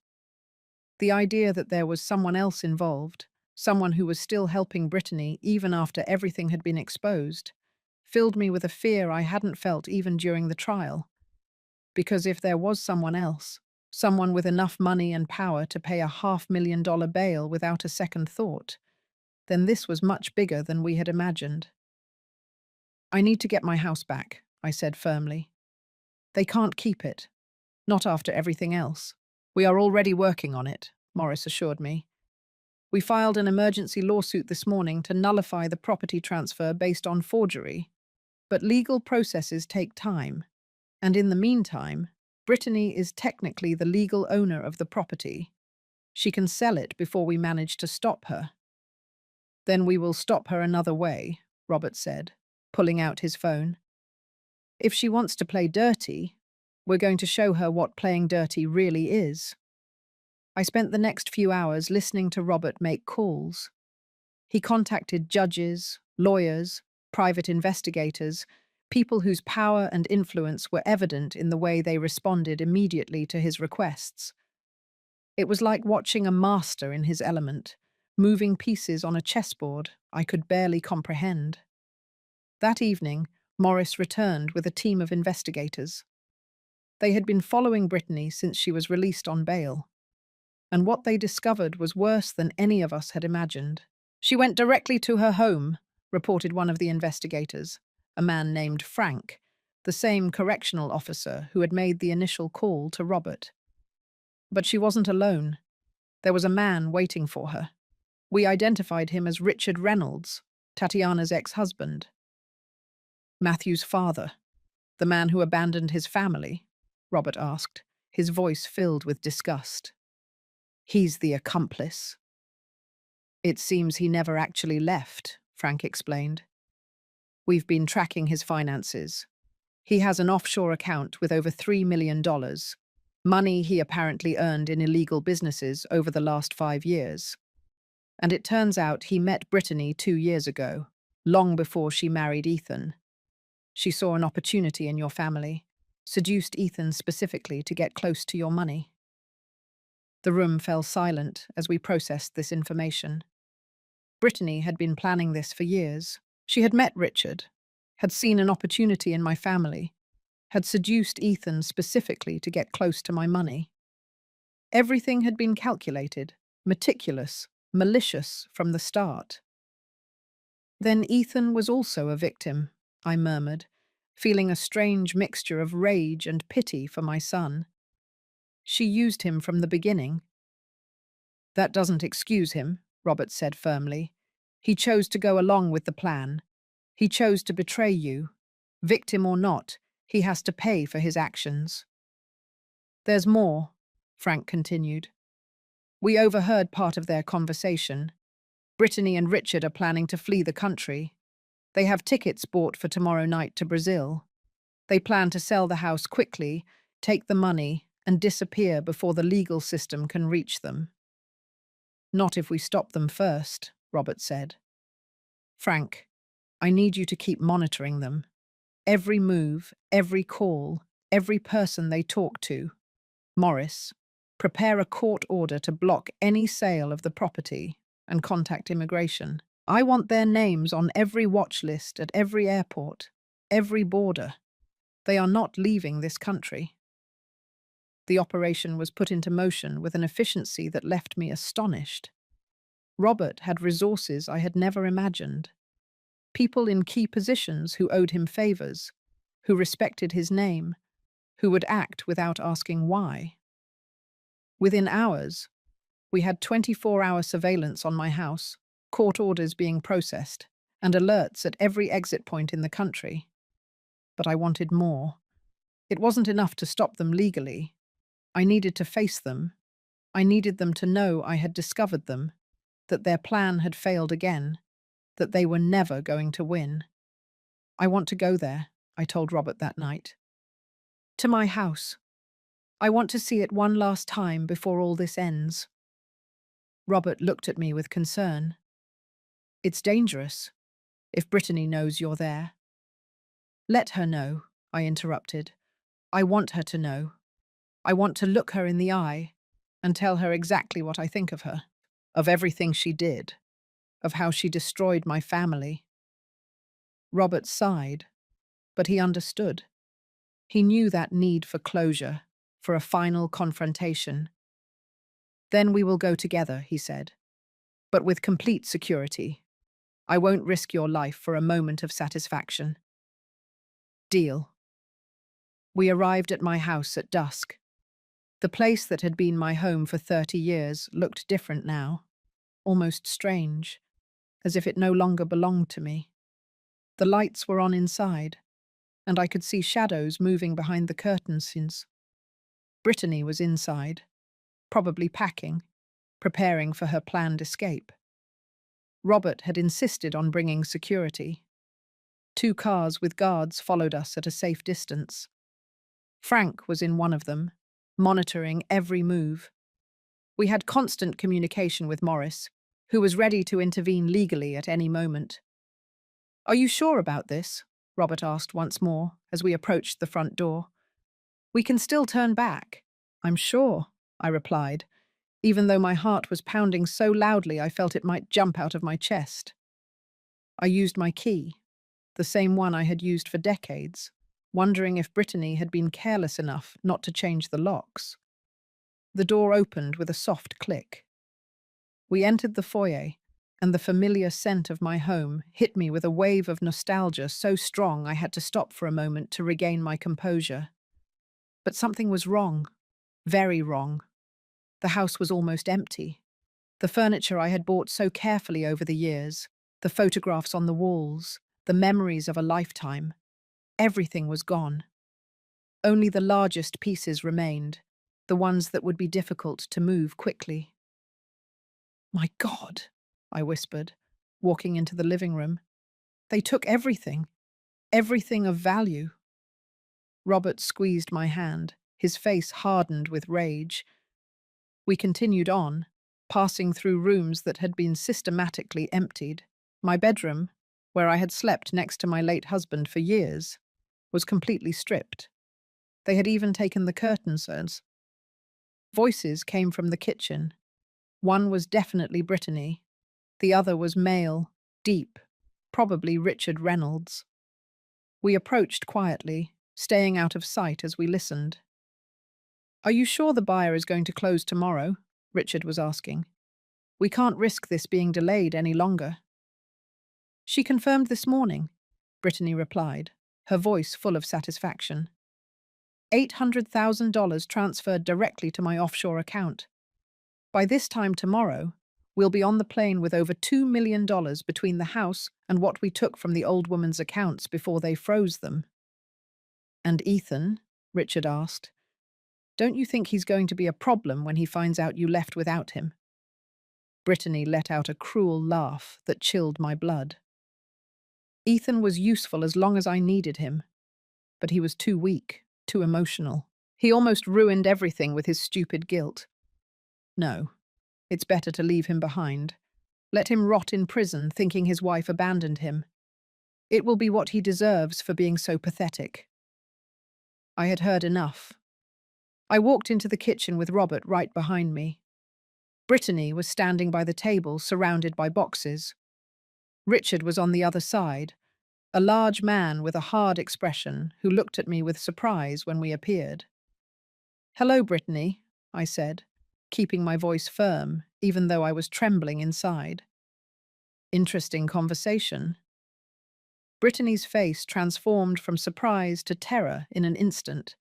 Speaker 1: The idea that there was someone else involved, someone who was still helping Brittany even after everything had been exposed, filled me with a fear I hadn't felt even during the trial. Because if there was someone else, someone with enough money and power to pay a $500,000 bail without a second thought, then this was much bigger than we had imagined. I need to get my house back, I said firmly. They can't keep it. Not after everything else. We are already working on it, Morris assured me. We filed an emergency lawsuit this morning to nullify the property transfer based on forgery. But legal processes take time. And in the meantime, Brittany is technically the legal owner of the property. She can sell it before we manage to stop her. Then we will stop her another way, Robert said, pulling out his phone. If she wants to play dirty, we're going to show her what playing dirty really is. I spent the next few hours listening to Robert make calls. He contacted judges, lawyers, private investigators, people whose power and influence were evident in the way they responded immediately to his requests. It was like watching a master in his element, moving pieces on a chessboard I could barely comprehend. That evening, Morris returned with a team of investigators. They had been following Brittany since she was released on bail. And what they discovered was worse than any of us had imagined. She went directly to her home, reported one of the investigators, a man named Frank, the same correctional officer who had made the initial call to Robert. But she wasn't alone. There was a man waiting for her. We identified him as Richard Reynolds, Tatiana's ex-husband. Matthew's father, the man who abandoned his family, Robert asked, his voice filled with disgust. He's the accomplice. It seems he never actually left, Frank explained. We've been tracking his finances. He has an offshore account with over $3 million, money he apparently earned in illegal businesses over the last 5 years. And it turns out he met Brittany 2 years ago, long before she married Ethan. She saw an opportunity in your family, seduced Ethan specifically to get close to your money. The room fell silent as we processed this information. Brittany had been planning this for years. She had met Richard, had seen an opportunity in my family, had seduced Ethan specifically to get close to my money. Everything had been calculated, meticulous, malicious from the start. Then Ethan was also a victim, I murmured, feeling a strange mixture of rage and pity for my son. She used him from the beginning. That doesn't excuse him, Robert said firmly. He chose to go along with the plan. He chose to betray you. Victim or not, he has to pay for his actions. There's more, Frank continued. We overheard part of their conversation. Brittany and Richard are planning to flee the country. They have tickets bought for tomorrow night to Brazil. They plan to sell the house quickly, take the money, and disappear before the legal system can reach them. Not if we stop them first, Robert said. Frank, I need you to keep monitoring them. Every move, every call, every person they talk to. Morris, prepare a court order to block any sale of the property and contact immigration. I want their names on every watch list at every airport, every border. They are not leaving this country. The operation was put into motion with an efficiency that left me astonished. Robert had resources I had never imagined. People in key positions who owed him favors, who respected his name, who would act without asking why. Within hours, we had 24-hour surveillance on my house, court orders being processed, and alerts at every exit point in the country. But I wanted more. It wasn't enough to stop them legally. I needed to face them. I needed them to know I had discovered them, that their plan had failed again, that they were never going to win. I want to go there, I told Robert that night. To my house. I want to see it one last time before all this ends. Robert looked at me with concern. It's dangerous, if Brittany knows you're there. Let her know, I interrupted. I want her to know. I want to look her in the eye and tell her exactly what I think of her, of everything she did, of how she destroyed my family. Robert sighed, but he understood. He knew that need for closure, for a final confrontation. Then we will go together, he said, but with complete security. I won't risk your life for a moment of satisfaction. Deal. We arrived at my house at dusk. The place that had been my home for 30 years looked different now, almost strange, as if it no longer belonged to me. The lights were on inside, and I could see shadows moving behind the curtains. Brittany was inside, probably packing, preparing for her planned escape. Robert had insisted on bringing security. 2 cars with guards followed us at a safe distance. Frank was in one of them, monitoring every move. We had constant communication with Morris, who was ready to intervene legally at any moment. Are you sure about this? Robert asked once more as we approached the front door. We can still turn back. I'm sure, I replied, even though my heart was pounding so loudly I felt it might jump out of my chest. I used my key, the same one I had used for decades, wondering if Brittany had been careless enough not to change the locks. The door opened with a soft click. We entered the foyer, and the familiar scent of my home hit me with a wave of nostalgia so strong I had to stop for a moment to regain my composure. But something was wrong, very wrong. The house was almost empty. The furniture I had bought so carefully over the years, the photographs on the walls, the memories of a lifetime, everything was gone. Only the largest pieces remained, the ones that would be difficult to move quickly. My God, I whispered, walking into the living room. They took everything, everything of value. Robert squeezed my hand, his face hardened with rage. We continued on, passing through rooms that had been systematically emptied. My bedroom, where I had slept next to my late husband for years, was completely stripped. They had even taken the curtains. Voices came from the kitchen. One was definitely Brittany. The other was male, deep, probably Richard Reynolds. We approached quietly, staying out of sight as we listened. Are you sure the buyer is going to close tomorrow? Richard was asking. We can't risk this being delayed any longer. She confirmed this morning, Brittany replied, her voice full of satisfaction. $800,000 transferred directly to my offshore account. By this time tomorrow, we'll be on the plane with over $2 million between the house and what we took from the old woman's accounts before they froze them. And Ethan? Richard asked. Don't you think he's going to be a problem when he finds out you left without him? Brittany let out a cruel laugh that chilled my blood. Ethan was useful as long as I needed him, but he was too weak, too emotional. He almost ruined everything with his stupid guilt. No, it's better to leave him behind. Let him rot in prison thinking his wife abandoned him. It will be what he deserves for being so pathetic. I had heard enough. I walked into the kitchen with Robert right behind me. Brittany was standing by the table, surrounded by boxes. Richard was on the other side, a large man with a hard expression who looked at me with surprise when we appeared. "Hello, Brittany," I said, keeping my voice firm, even though I was trembling inside. "Interesting conversation." Brittany's face transformed from surprise to terror in an instant.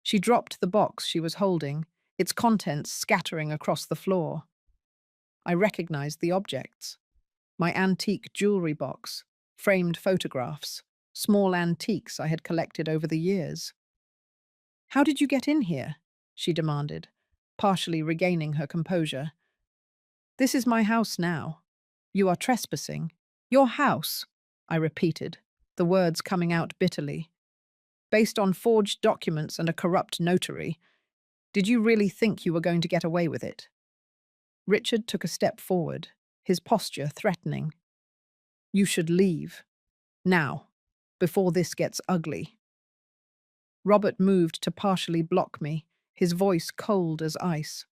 Speaker 1: She dropped the box she was holding, its contents scattering across the floor. I recognized the objects. My antique jewelry box, framed photographs, small antiques I had collected over the years. "How did you get in here?" she demanded, partially regaining her composure. "This is my house now. You are trespassing." "Your house," I repeated, the words coming out bitterly. "Based on forged documents and a corrupt notary. Did you really think you were going to get away with it?" Richard took a step forward, his posture threatening. "You should leave. Now, before this gets ugly." Robert moved to partially block me, his voice cold as ice.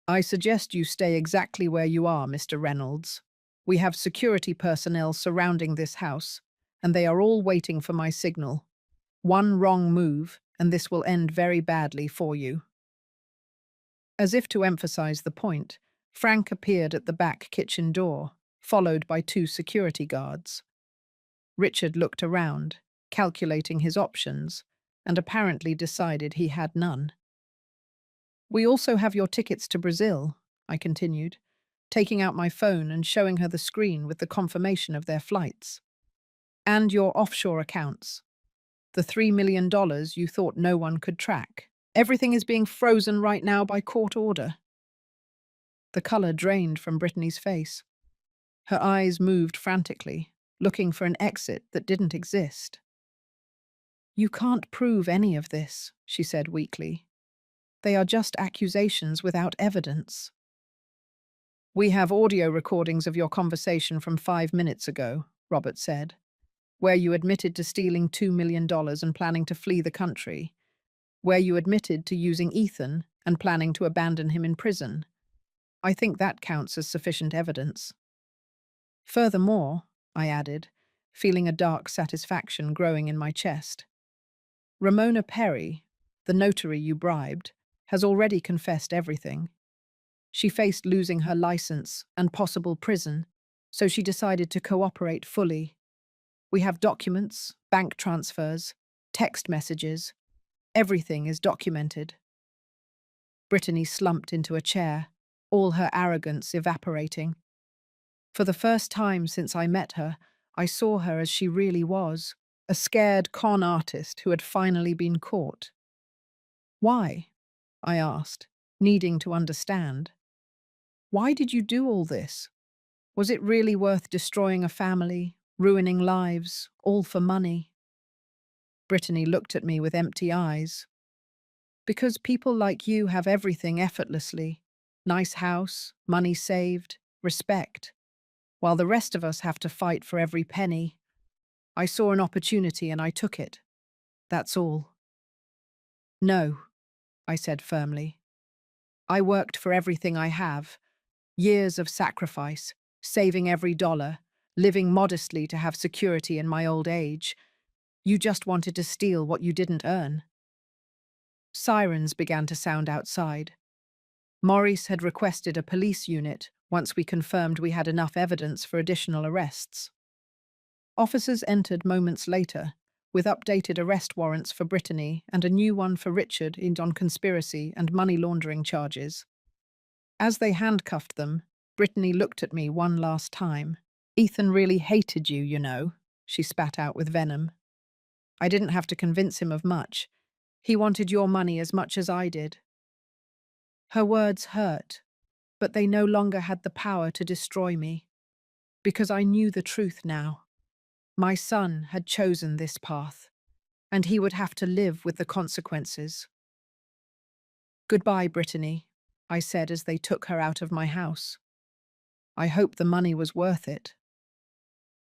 Speaker 1: "I suggest you stay exactly where you are, Mr. Reynolds. We have security personnel surrounding this house, and they are all waiting for my signal. One wrong move, and this will end very badly for you." As if to emphasize the point, Frank appeared at the back kitchen door, followed by 2 security guards. Richard looked around, calculating his options, and apparently decided he had none. "We also have your tickets to Brazil," I continued, taking out my phone and showing her the screen with the confirmation of their flights. "And your offshore accounts. The $3 million you thought no one could track. Everything is being frozen right now by court order." The color drained from Brittany's face. Her eyes moved frantically, looking for an exit that didn't exist. "You can't prove any of this," she said weakly. "They are just accusations without evidence." "We have audio recordings of your conversation from 5 minutes ago," Robert said, "where you admitted to stealing $2 million and planning to flee the country, where you admitted to using Ethan and planning to abandon him in prison. I think that counts as sufficient evidence." "Furthermore," I added, feeling a dark satisfaction growing in my chest, "Ramona Perry, the notary you bribed, has already confessed everything. She faced losing her license and possible prison, so she decided to cooperate fully. We have documents, bank transfers, text messages. Everything is documented." Brittany slumped into a chair, all her arrogance evaporating. For the first time since I met her, I saw her as she really was, a scared con artist who had finally been caught. "Why?" I asked, needing to understand. "Why did you do all this? Was it really worth destroying a family, ruining lives, all for money?" Brittany looked at me with empty eyes. "Because people like you have everything effortlessly. Nice house, money saved, respect. While the rest of us have to fight for every penny. I saw an opportunity and I took it. That's all." "No," I said firmly. "I worked for everything I have. Years of sacrifice, saving every dollar, living modestly to have security in my old age. You just wanted to steal what you didn't earn." Sirens began to sound outside. Maurice had requested a police unit once we confirmed we had enough evidence for additional arrests. Officers entered moments later, with updated arrest warrants for Brittany and a new one for Richard on conspiracy and money laundering charges. As they handcuffed them, Brittany looked at me one last time. "Ethan really hated you, you know," she spat out with venom. "I didn't have to convince him of much. He wanted your money as much as I did." Her words hurt, but they no longer had the power to destroy me, because I knew the truth now. My son had chosen this path, and he would have to live with the consequences. "Goodbye, Brittany," I said as they took her out of my house. "I hope the money was worth it."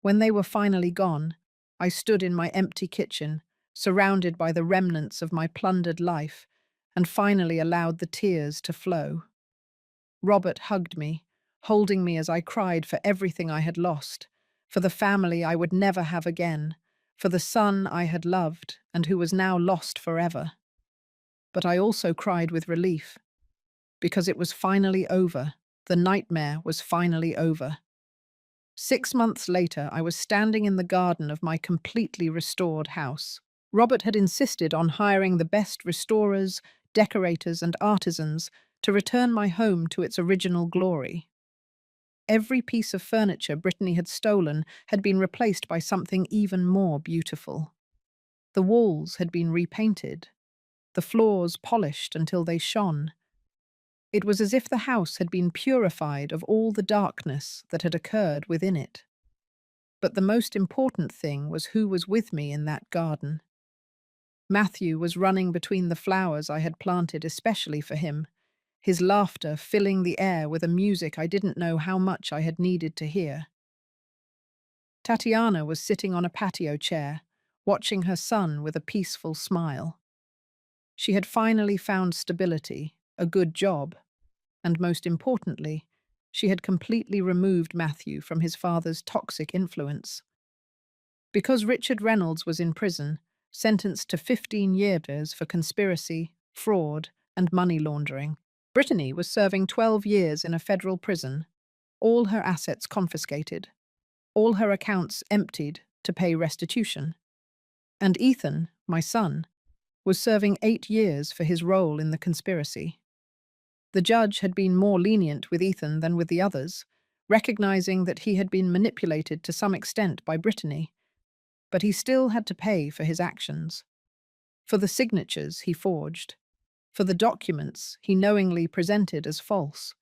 Speaker 1: When they were finally gone, I stood in my empty kitchen, surrounded by the remnants of my plundered life, and finally allowed the tears to flow. Robert hugged me, holding me as I cried for everything I had lost, for the family I would never have again, for the son I had loved and who was now lost forever. But I also cried with relief, because it was finally over. The nightmare was finally over. 6 months later, I was standing in the garden of my completely restored house. Robert had insisted on hiring the best restorers, decorators, and artisans to return my home to its original glory. Every piece of furniture Brittany had stolen had been replaced by something even more beautiful. The walls had been repainted, the floors polished until they shone. It was as if the house had been purified of all the darkness that had occurred within it. But the most important thing was who was with me in that garden. Matthew was running between the flowers I had planted especially for him, his laughter filling the air with a music I didn't know how much I had needed to hear. Tatiana was sitting on a patio chair, watching her son with a peaceful smile. She had finally found stability, a good job, and most importantly, she had completely removed Matthew from his father's toxic influence. Because Richard Reynolds was in prison, sentenced to 15 years for conspiracy, fraud, and money laundering, Brittany was serving 12 years in a federal prison, all her assets confiscated, all her accounts emptied to pay restitution. And Ethan, my son, was serving 8 years for his role in the conspiracy. The judge had been more lenient with Ethan than with the others, recognizing that he had been manipulated to some extent by Brittany, but he still had to pay for his actions. For the signatures he forged, for the documents he knowingly presented as false,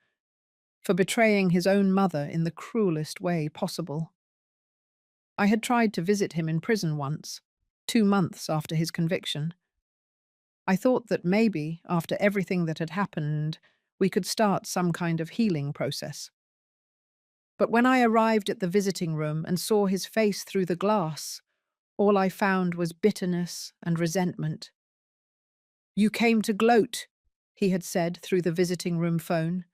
Speaker 1: for betraying his own mother in the cruelest way possible. I had tried to visit him in prison once, 2 months after his conviction. I thought that maybe, after everything that had happened, we could start some kind of healing process. But when I arrived at the visiting room and saw his face through the glass, all I found was bitterness and resentment. "You came to gloat," he had said through the visiting room phone,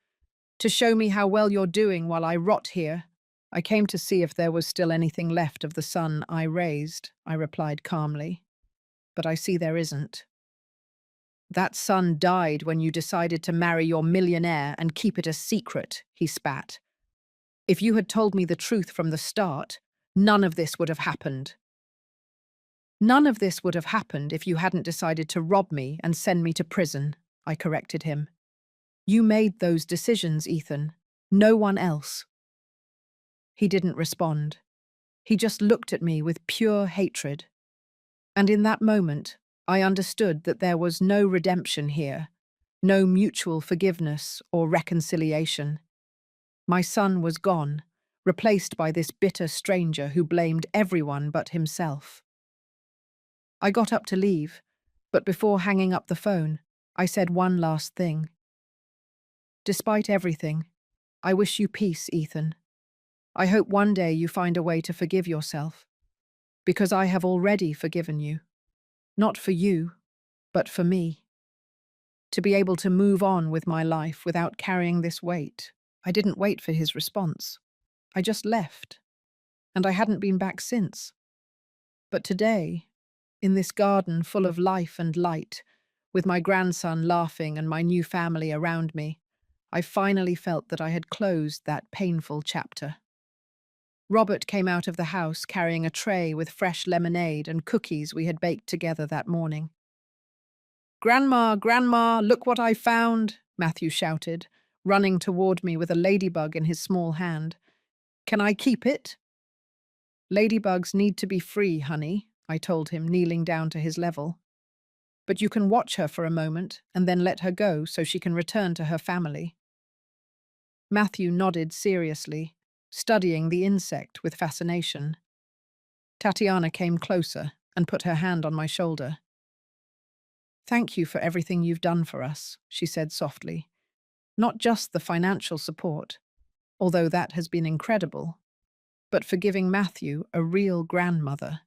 Speaker 1: "to show me how well you're doing while I rot here." "I came to see if there was still anything left of the son I raised," I replied calmly. "But I see there isn't." "That son died when you decided to marry your millionaire and keep it a secret," he spat. "If you had told me the truth from the start, none of this would have happened." "None of this would have happened if you hadn't decided to rob me and send me to prison," I corrected him. "You made those decisions, Ethan. No one else." He didn't respond. He just looked at me with pure hatred. And in that moment, I understood that there was no redemption here, no mutual forgiveness or reconciliation. My son was gone, replaced by this bitter stranger who blamed everyone but himself. I got up to leave, but before hanging up the phone, I said one last thing. "Despite everything, I wish you peace, Ethan. I hope one day you find a way to forgive yourself, because I have already forgiven you. Not for you, but for me. To be able to move on with my life without carrying this weight." I didn't wait for his response. I just left, and I hadn't been back since. But today, in this garden full of life and light, with my grandson laughing and my new family around me, I finally felt that I had closed that painful chapter. Robert came out of the house carrying a tray with fresh lemonade and cookies we had baked together that morning. "Grandma, Grandma, look what I found," Matthew shouted, running toward me with a ladybug in his small hand. "Can I keep it?" "Ladybugs need to be free, honey," I told him, kneeling down to his level. "But you can watch her for a moment and then let her go so she can return to her family." Matthew nodded seriously, studying the insect with fascination. Tatiana came closer and put her hand on my shoulder. "Thank you for everything you've done for us," she said softly. "Not just the financial support, although that has been incredible, but for giving Matthew a real grandmother."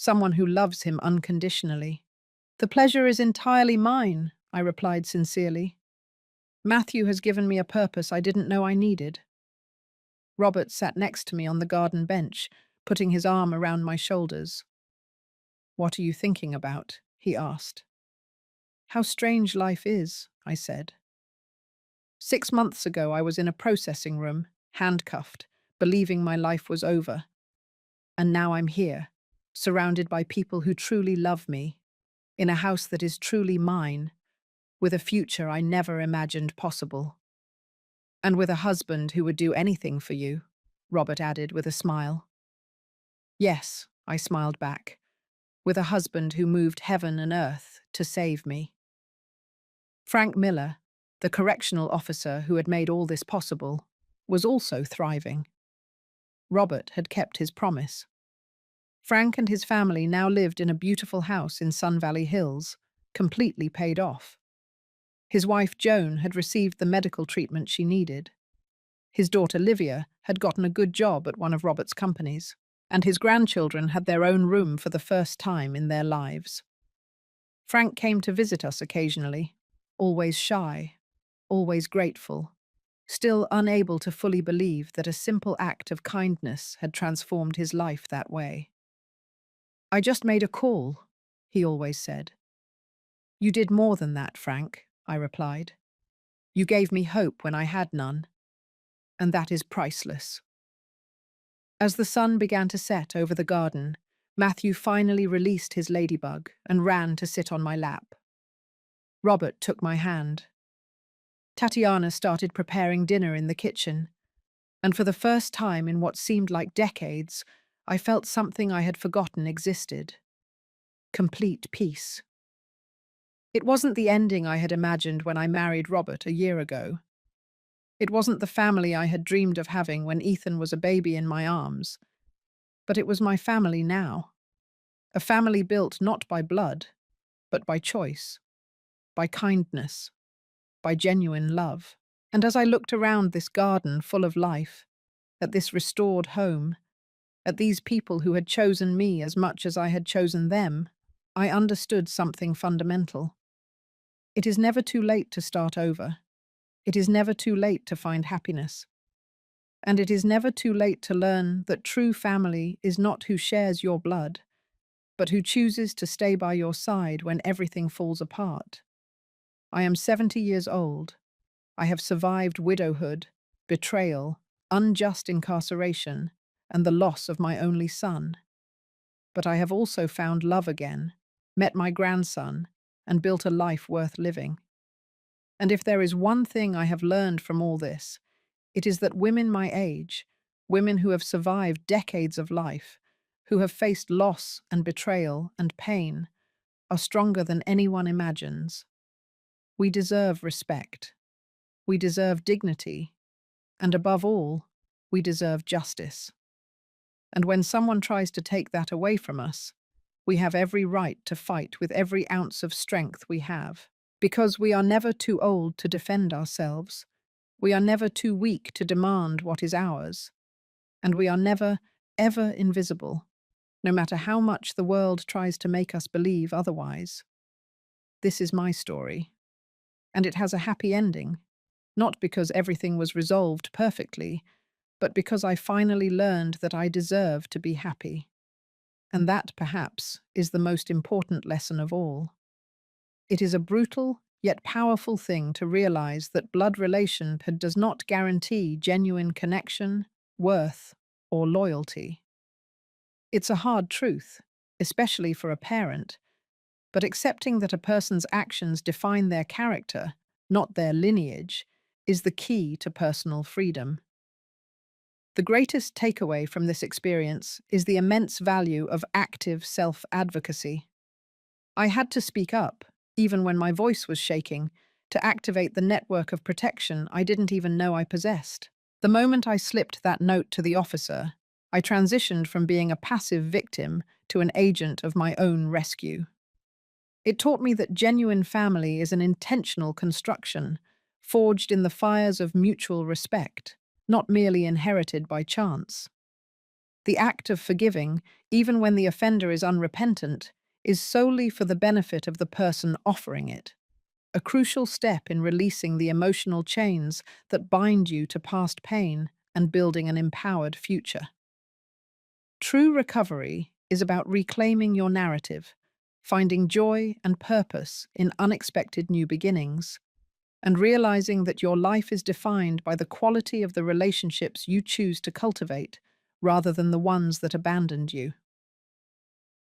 Speaker 1: someone who loves him unconditionally. The pleasure is entirely mine, I replied sincerely. Matthew has given me a purpose I didn't know I needed. Robert sat next to me on the garden bench, putting his arm around my shoulders. What are you thinking about? He asked. How strange life is, I said. 6 months ago, I was in a processing room, handcuffed, believing my life was over. And now I'm here, surrounded by people who truly love me, in a house that is truly mine, with a future I never imagined possible. And with a husband who would do anything for you, Robert added with a smile. Yes, I smiled back, with a husband who moved heaven and earth to save me. Frank Miller, the correctional officer who had made all this possible, was also thriving. Robert had kept his promise. Frank and his family now lived in a beautiful house in Sun Valley Hills, completely paid off. His wife Joan had received the medical treatment she needed. His daughter Livia had gotten a good job at one of Robert's companies, and his grandchildren had their own room for the first time in their lives. Frank came to visit us occasionally, always shy, always grateful, still unable to fully believe that a simple act of kindness had transformed his life that way. I just made a call, he always said. You did more than that, Frank, I replied. You gave me hope when I had none, and that is priceless. As the sun began to set over the garden, Matthew finally released his ladybug and ran to sit on my lap. Robert took my hand. Tatiana started preparing dinner in the kitchen, and for the first time in what seemed like decades, I felt something I had forgotten existed. Complete peace. It wasn't the ending I had imagined when I married Robert a year ago. It wasn't the family I had dreamed of having when Ethan was a baby in my arms. But it was my family now. A family built not by blood, but by choice, by kindness, by genuine love. And as I looked around this garden full of life, at this restored home, at these people who had chosen me as much as I had chosen them, I understood something fundamental. It is never too late to start over. It is never too late to find happiness. And it is never too late to learn that true family is not who shares your blood, but who chooses to stay by your side when everything falls apart. I am 70 years old. I have survived widowhood, betrayal, unjust incarceration, and the loss of my only son. But I have also found love again, met my grandson, and built a life worth living. And if there is one thing I have learned from all this, it is that women my age, women who have survived decades of life, who have faced loss and betrayal and pain, are stronger than anyone imagines. We deserve respect. We deserve dignity. And above all, we deserve justice. And when someone tries to take that away from us, we have every right to fight with every ounce of strength we have. Because we are never too old to defend ourselves. We are never too weak to demand what is ours. And we are never, ever invisible, no matter how much the world tries to make us believe otherwise. This is my story. And it has a happy ending, not because everything was resolved perfectly, but because I finally learned that I deserve to be happy. And that, perhaps, is the most important lesson of all. It is a brutal, yet powerful thing to realize that blood relationship does not guarantee genuine connection, worth, or loyalty. It's a hard truth, especially for a parent, but accepting that a person's actions define their character, not their lineage, is the key to personal freedom. The greatest takeaway from this experience is the immense value of active self-advocacy. I had to speak up, even when my voice was shaking, to activate the network of protection I didn't even know I possessed. The moment I slipped that note to the officer, I transitioned from being a passive victim to an agent of my own rescue. It taught me that genuine family is an intentional construction, forged in the fires of mutual respect, not merely inherited by chance. The act of forgiving, even when the offender is unrepentant, is solely for the benefit of the person offering it, a crucial step in releasing the emotional chains that bind you to past pain and building an empowered future. True recovery is about reclaiming your narrative, finding joy and purpose in unexpected new beginnings, and realizing that your life is defined by the quality of the relationships you choose to cultivate rather than the ones that abandoned you.